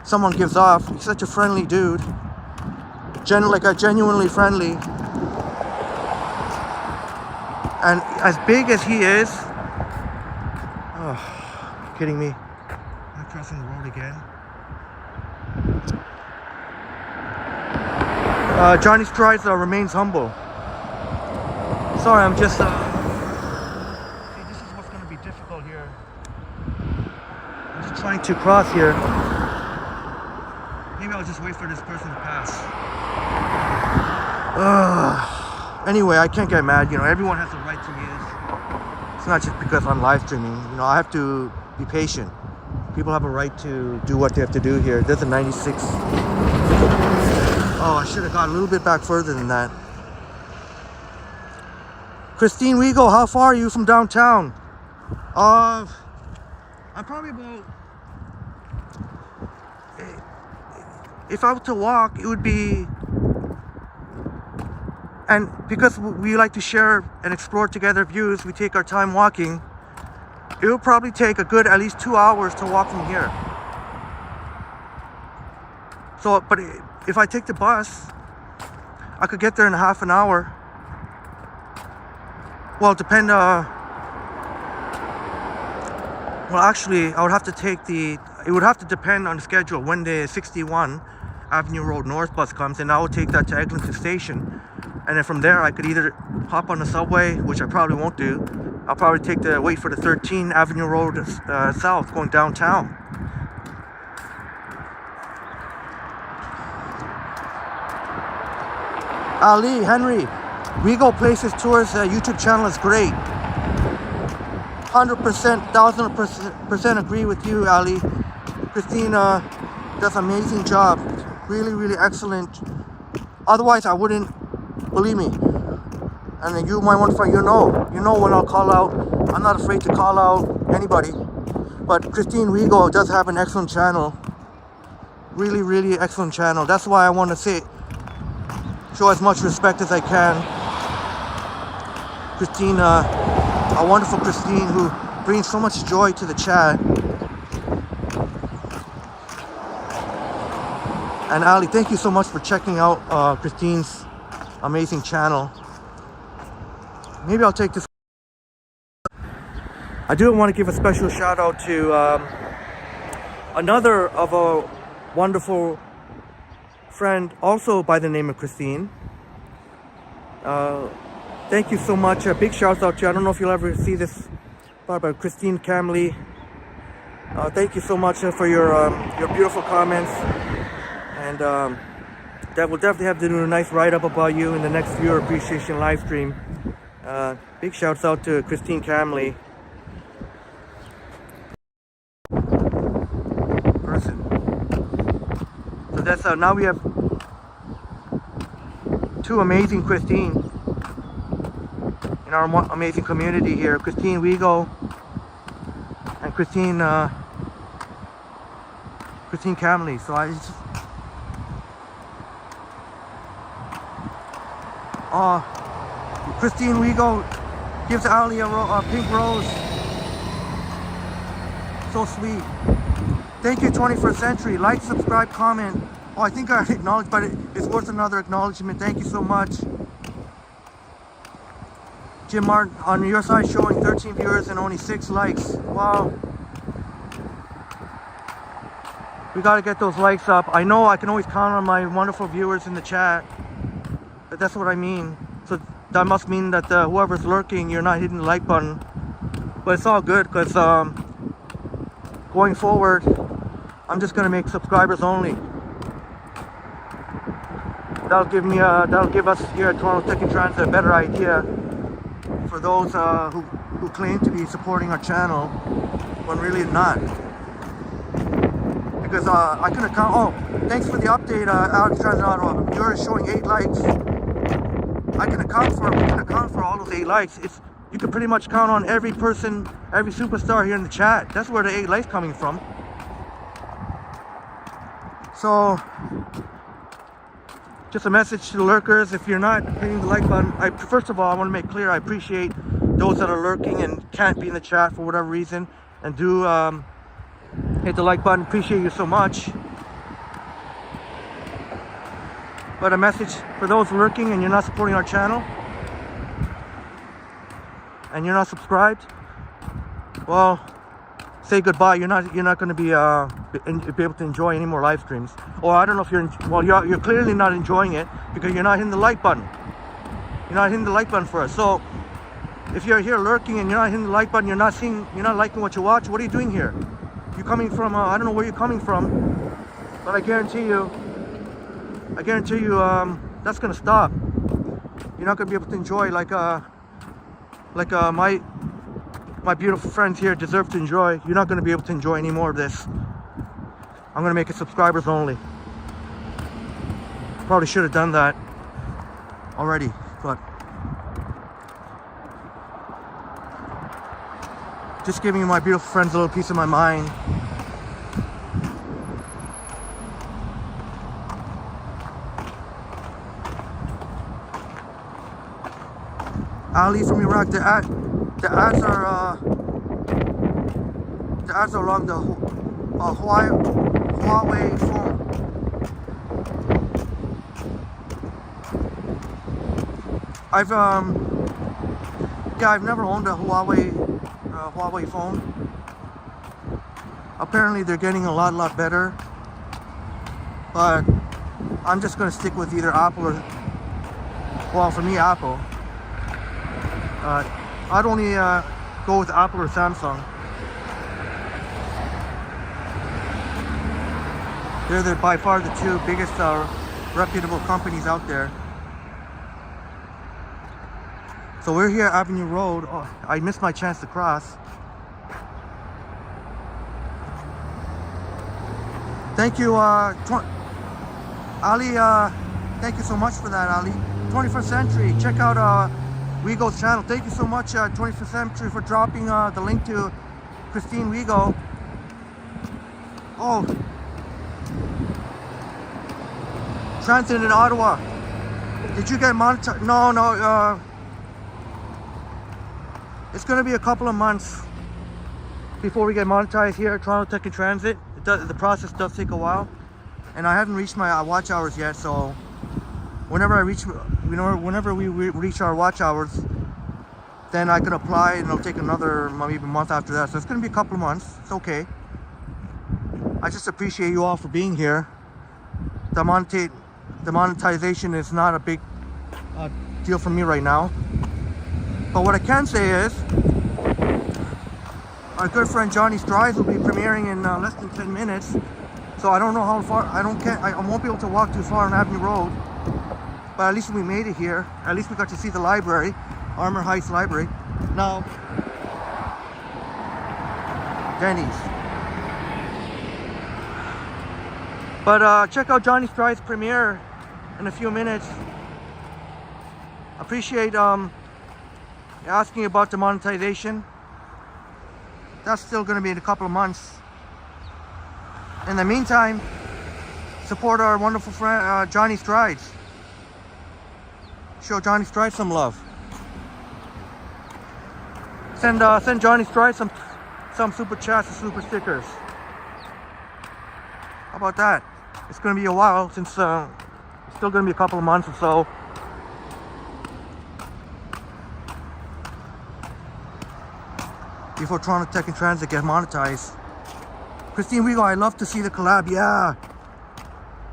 someone gives off. He's such a friendly dude, genuinely friendly. And as big as he is, oh, kidding me? I'm crossing the road again. Johnny Strides remains humble. Sorry, I'm just, see, this is what's going to be difficult here. I'm just trying to cross here. Maybe I'll just wait for this person to pass. Anyway, I can't get mad. Everyone has a right to me. It's not just because I'm live streaming. I have to be patient. People have a right to do what they have to do here. There's a 96. Oh, I should have got a little bit back further than that. Christine Wego, how far are you from downtown? I'm probably about... If I were to walk, it would be... And because we like to share and explore together views, we take our time walking. It will probably take a good at least 2 hours to walk from here. So, but if I take the bus, I could get there in half an hour. Well, depend. Well, actually, I would have to take the. It would have to depend on the schedule. When the 61 Avenue Road North bus comes, and I would take that to Eglinton Station, and then from there I could either hop on the subway, which I probably won't do. I'll probably wait for the 13 Avenue Road South going downtown. Ali, Henry, Wego Places Tours YouTube channel is great. 100%, 1000% agree with you, Ali. Christina does an amazing job. Really, really excellent. Otherwise, I wouldn't, believe me. And then you might want to find, you know when I'll call out. I'm not afraid to call out anybody. But Christine Wego does have an excellent channel. Really, really excellent channel. That's why I want to show as much respect as I can. Christine, a wonderful Christine who brings so much joy to the chat. And Ali, thank you so much for checking out Christine's amazing channel. Maybe I'll take this. I do want to give a special shout out to another of a wonderful friend, also by the name of Christine. Thank you so much. A big shout out to you. I don't know if you'll ever see this, but Christine Camley. Thank you so much for your beautiful comments, and that will definitely have to do a nice write-up about you in the next viewer appreciation live stream. Big shouts out to Christine Camley. So that's now we have two amazing Christine in our amazing community here. Christine Wego and Christine Camley. So I just Christine Wego gives Ali a pink rose. So sweet. Thank you, 21st Century. Like, subscribe, comment. Oh, I think I acknowledged, but it's worth another acknowledgement. Thank you so much. Jim Martin, on your side showing 13 viewers and only 6 likes. Wow. We gotta get those likes up. I know I can always count on my wonderful viewers in the chat, but that's what I mean. So that must mean that whoever's lurking, you're not hitting the like button. But it's all good, because going forward, I'm just gonna make subscribers only. That'll give us here at Toronto Tech and Transit a better idea for those who claim to be supporting our channel when really not. Because I can account. Oh, thanks for the update, Alex Transit Auto. You're showing 8 likes. We can account for all those 8 likes. You can pretty much count on every person, every superstar here in the chat. That's where the 8 likes coming from. So, just a message to the lurkers: if you're not hitting the like button, first of all, I want to make clear I appreciate those that are lurking and can't be in the chat for whatever reason, and do hit the like button. Appreciate you so much. But a message for those lurking and you're not supporting our channel, and you're not subscribed, well, say goodbye. You're not going to be able to enjoy any more live streams. Or I don't know if you're clearly not enjoying it because you're not hitting the like button. You're not hitting the like button for us. So if you're here lurking and you're not hitting the like button, you're not liking what you watch, what are you doing here? You're coming from I don't know where you're coming from, but I guarantee you that's gonna stop. You're not gonna be able to enjoy like my my beautiful friends here deserve to enjoy. You're not going to be able to enjoy any more of this. I'm going to make it subscribers only. Probably should have done that already, but just giving my beautiful friends a little piece of my mind. Ali from Iraq. The ads are along the Huawei phone. I've never owned a Huawei phone. Apparently they're getting a lot better, but I'm just gonna stick with either Apple or, well, for me, Apple. I'd only go with Apple or Samsung. They're by far the two biggest reputable companies out there. So we're here at Avenue Road. Oh, I missed my chance to cross. Thank you, Ali. Thank you so much for that, Ali. 21st Century. Check out Wego's channel. Thank you so much, 21st Century, for dropping the link to Christine Wego. Oh, transit in Ottawa. Did you get monetized? No. It's going to be a couple of months before we get monetized here at Toronto Tech and Transit. The process does take a while, and I haven't reached my watch hours yet. So whenever we reach our watch hours, then I can apply, and it'll take another maybe a month after that. So it's going to be a couple of months. It's okay. I just appreciate you all for being here. The monetization is not a big deal for me right now. But what I can say is, our good friend Johnny Strides will be premiering in less than 10 minutes. So I don't know how far. I won't be able to walk too far on Avenue Road. But at least we made it here. At least we got to see the library, Armour Heights Library. Now, Denny's. But check out Johnny Strides premiere in a few minutes. Appreciate asking about the monetization. That's still going to be in a couple of months. In the meantime, support our wonderful friend Johnny Strides. Show Johnny Strides some love. Send Johnny Strides some super chats and super stickers. How about that? It's going to be a while since it's still going to be a couple of months or so. Before Toronto Tech and Transit get monetized. Christine Wego, I'd love to see the collab. Yeah.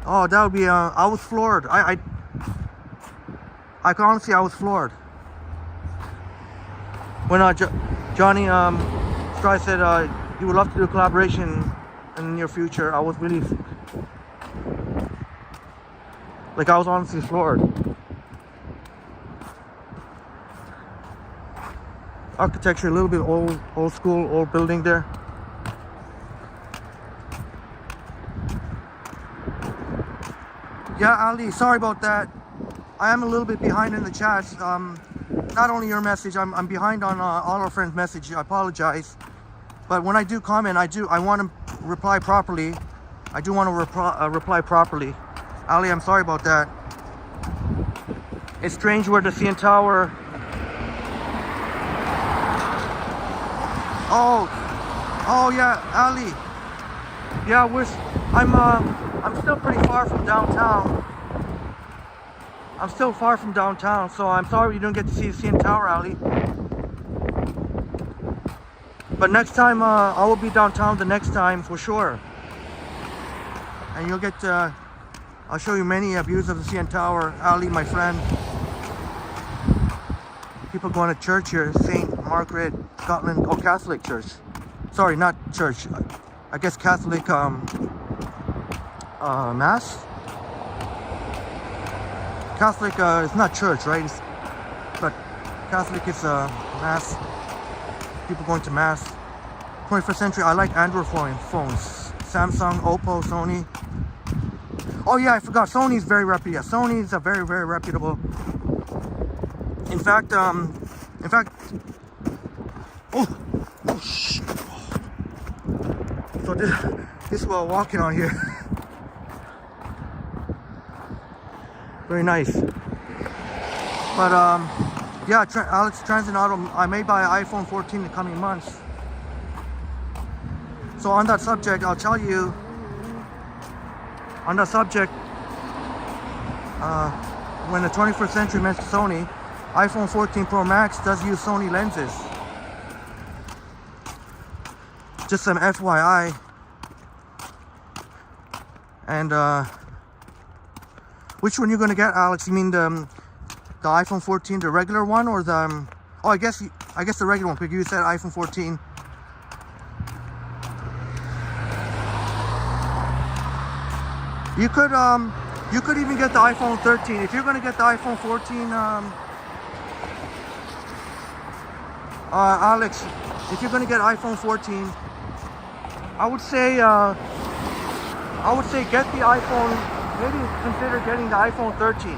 Oh, that would be. I was floored. I can honestly, I was floored when Johnny Strides said he would love to do a collaboration in the near future. I was really, like, I was honestly floored. Architecture, a little bit old school, old building there. Yeah, Ali, sorry about that. I am a little bit behind in the chats. Not only your message, I'm behind on all our friends' message. I apologize. But when I do comment, I want to reply properly. I do want to reply properly. Ali, I'm sorry about that. It's strange where the CN Tower. Oh yeah, Ali. Yeah, I'm still pretty far from downtown. I'm still far from downtown, so I'm sorry you don't get to see the CN Tower, Ali. But next time, I will be downtown the next time for sure. And you'll get I'll show you many views of the CN Tower, Ali, my friend. People going to church here, St. Margaret, Scotland, Catholic church. Sorry, not church. I guess Catholic mass. Catholic is not church, right? But Catholic is mass. people going to mass. 21st century, I like Android phones. Samsung, Oppo, Sony. Oh yeah, I forgot. Sony's very reputable. Yeah, Sony's a very, very reputable. In fact, oh shit. So this is what I'm walking on here. Very nice. But yeah, Alex Transit Auto, I may buy an iPhone 14 in the coming months. So on that subject, I'll tell you, on that subject, when the 21st century mentions Sony, iPhone 14 Pro Max does use Sony lenses. Just some FYI. And which one you gonna get, Alex? You mean the iPhone 14, the regular one, or the oh, I guess the regular one, because you said iPhone 14. You could even get the iPhone 13 if you're gonna get the iPhone 14. Alex, if you're gonna get iPhone 14, I would say get the iPhone. Maybe consider getting the iPhone 13,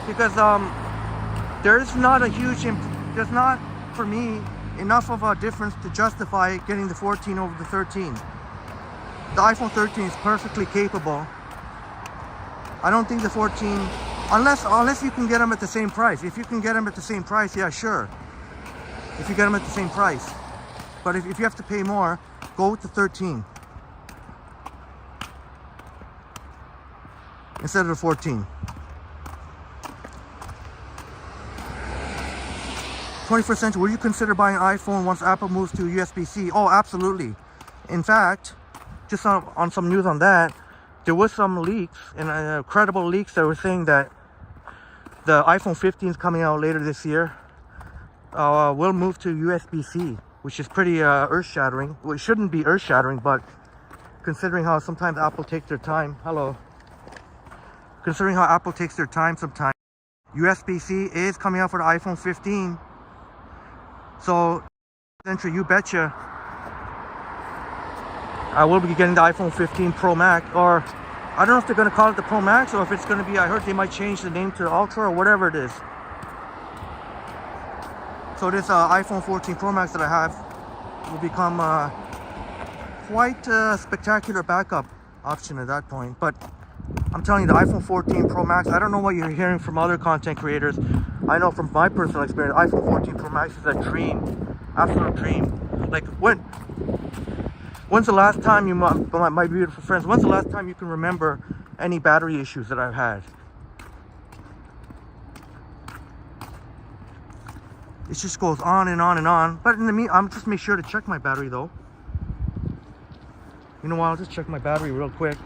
because there's not a huge, there's not, for me, enough of a difference to justify getting the 14 over the 13. The iPhone 13 is perfectly capable. I don't think the 14, unless you can get them at the same price. If you can get them at the same price, yeah, sure. If you get them at the same price. But if you have to pay more, go with the 13 instead of the 14. 21st century, will you consider buying an iPhone once Apple moves to USB-C? Oh, absolutely. In fact, just on some news on that, there was some leaks, and credible leaks that were saying that the iPhone 15 is coming out later this year. Will move to USB-C, which is pretty earth-shattering. Well, it shouldn't be earth-shattering, but considering how sometimes Apple takes their time. Hello. Considering how Apple takes their time sometimes, USB-C is coming out for the iPhone 15. So, you betcha, I will be getting the iPhone 15 Pro Max, or I don't know if they're going to call it the Pro Max, or if it's going to be, I heard they might change the name to the Ultra, or whatever it is. So this iPhone 14 Pro Max that I have will become quite a spectacular backup option at that point. But I'm telling you, the iPhone 14 Pro Max, I don't know what you're hearing from other content creators. I know from my personal experience, iPhone 14 Pro Max is a dream, absolute dream. Like when's the last time you, my beautiful friends, when's the last time you can remember any battery issues that I've had? It just goes on and on and on. But in the meantime, I'm just make sure to check my battery though. You know what? I'll just check my battery real quick.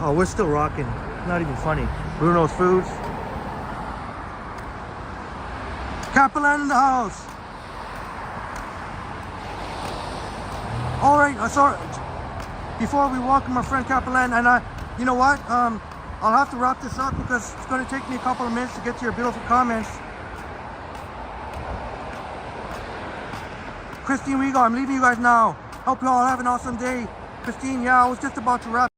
Oh, we're still rocking. Not even funny. Bruno's Foods. Capellan in the house. All right, sorry. Before we welcome my friend Capellan, and you know what? I'll have to wrap this up because it's going to take me a couple of minutes to get to your beautiful comments. Christine Wiegel, I'm leaving you guys now. Hope you all have an awesome day. Christine, yeah, I was just about to wrap.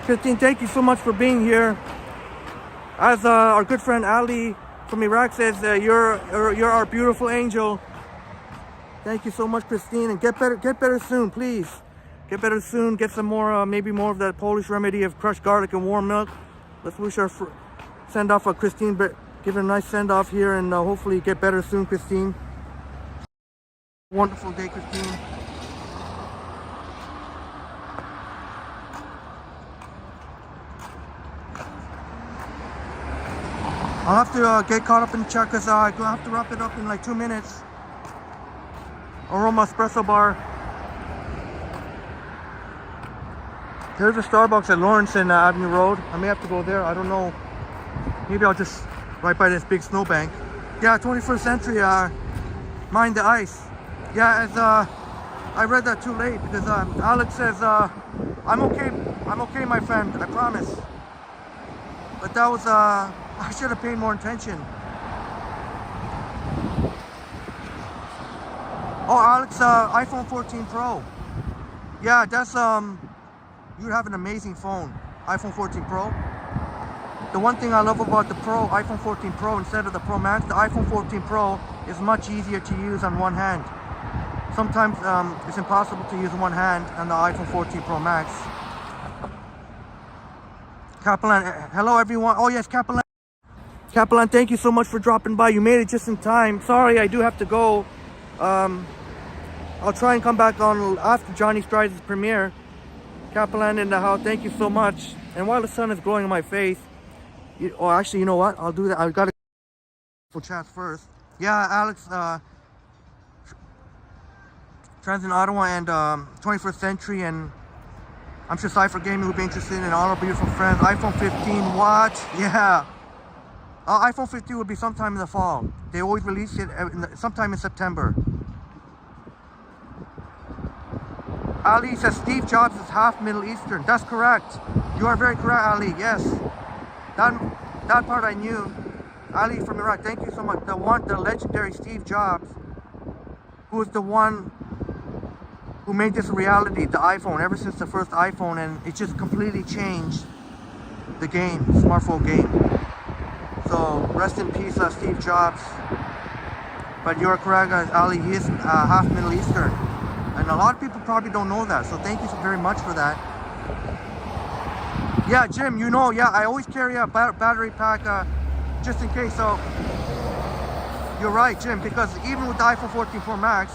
Christine, thank you so much for being here. As our good friend Ali from Iraq says, you're our beautiful angel. Thank you so much, Christine, and get better soon, please. Get better soon. Get some more, maybe more of that Polish remedy of crushed garlic and warm milk. Let's wish our send off Christine, but give her a nice send off here, and hopefully get better soon, Christine. Wonderful day, Christine. I'll have to get caught up in the chat because I have to wrap it up in like 2 minutes. Aroma Espresso Bar. There's a Starbucks at Lawrence and Avenue Road. I may have to go there. I don't know. Maybe I'll just right by this big snowbank. Yeah, 21st century, mind the ice. Yeah, as I read that too late because Alex says, I'm okay, my friend, I promise. But that was, I should have paid more attention. Oh, Alex, iPhone 14 Pro. Yeah, that's, you have an amazing phone, iPhone 14 Pro. The one thing I love about the Pro, iPhone 14 Pro instead of the Pro Max, the iPhone 14 Pro is much easier to use on one hand. Sometimes it's impossible to use one hand on the iPhone 14 Pro Max. Kaplan, hello everyone. Oh yes, Kaplan. Kaplan, thank you so much for dropping by. You made it just in time. Sorry, I do have to go. I'll try and come back on after Johnny Strides' premiere. Kaplan in the house, thank you so much. And while the sun is glowing in my face, actually, you know what? I'll do that. I gotta for chats first. Yeah, Alex, Trans in Ottawa and 21st Century, and I'm sure Cypher Gaming will be interested in all our beautiful friends. iPhone 15, what? Yeah. iPhone 15 will be sometime in the fall. They always release it sometime in September. Ali says Steve Jobs is half Middle Eastern. That's correct. You are very correct, Ali. Yes. That part I knew. Ali from Iraq, thank you so much. The legendary Steve Jobs, who was the one who made this a reality, the iPhone, ever since the first iPhone, and it just completely changed the game, smartphone game. So rest in peace, Steve Jobs. But you're correct, Ali, he is half Middle Eastern. And a lot of people probably don't know that, so thank you very much for that. Yeah, Jim, you know, yeah, I always carry a battery pack just in case. So you're right, Jim, because even with the iPhone 14 Pro Max,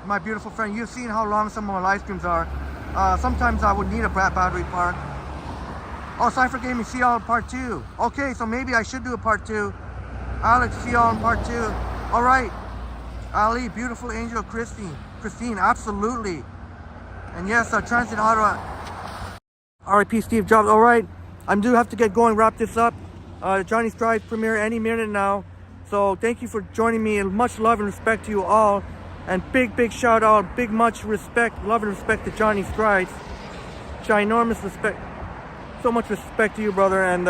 my beautiful friend, you've seen how long some of my live streams are. Sometimes I would need a battery pack. Oh, Cypher Gaming, see y'all in part 2. Okay, so maybe I should do a part 2. Alex, see y'all in part 2. All right, Ali, beautiful angel, Christine, absolutely. And yes, Transit Ottawa, RIP Steve Jobs. All right, I do have to get going, wrap this up. Johnny Strides premiere any minute now. So thank you for joining me, and much love and respect to you all. And big shout out, much respect, love and respect to Johnny Strides. Ginormous respect. So much respect to you, brother. And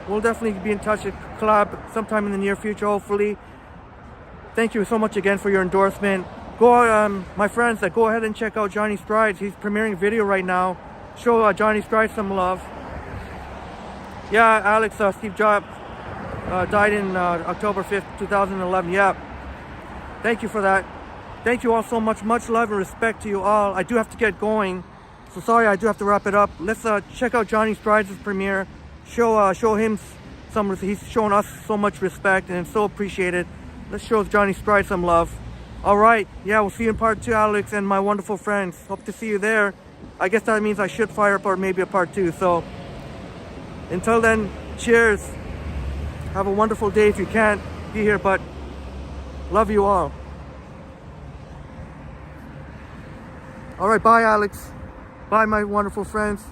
we'll definitely be in touch with collab sometime in the near future, hopefully. Thank you so much again for your endorsement. Go, my friends, go ahead and check out Johnny Strides. He's premiering a video right now. Show Johnny Strides some love. Yeah, Alex, Steve Jobs died in October 5th, 2011. Yeah. Thank you for that. Thank you all so much. Much love and respect to you all. I do have to get going, so sorry, I do have to wrap it up. Let's check out Johnny Strides' premiere. Show him some. He's shown us so much respect and it's so appreciated. Let's show Johnny Strides some love. All right, yeah, we'll see you in part 2, Alex and my wonderful friends. Hope to see you there. I guess that means I should fire up or maybe a part 2. So until then, cheers. Have a wonderful day if you can't be here, but love you all. All right, bye, Alex. Bye, my wonderful friends.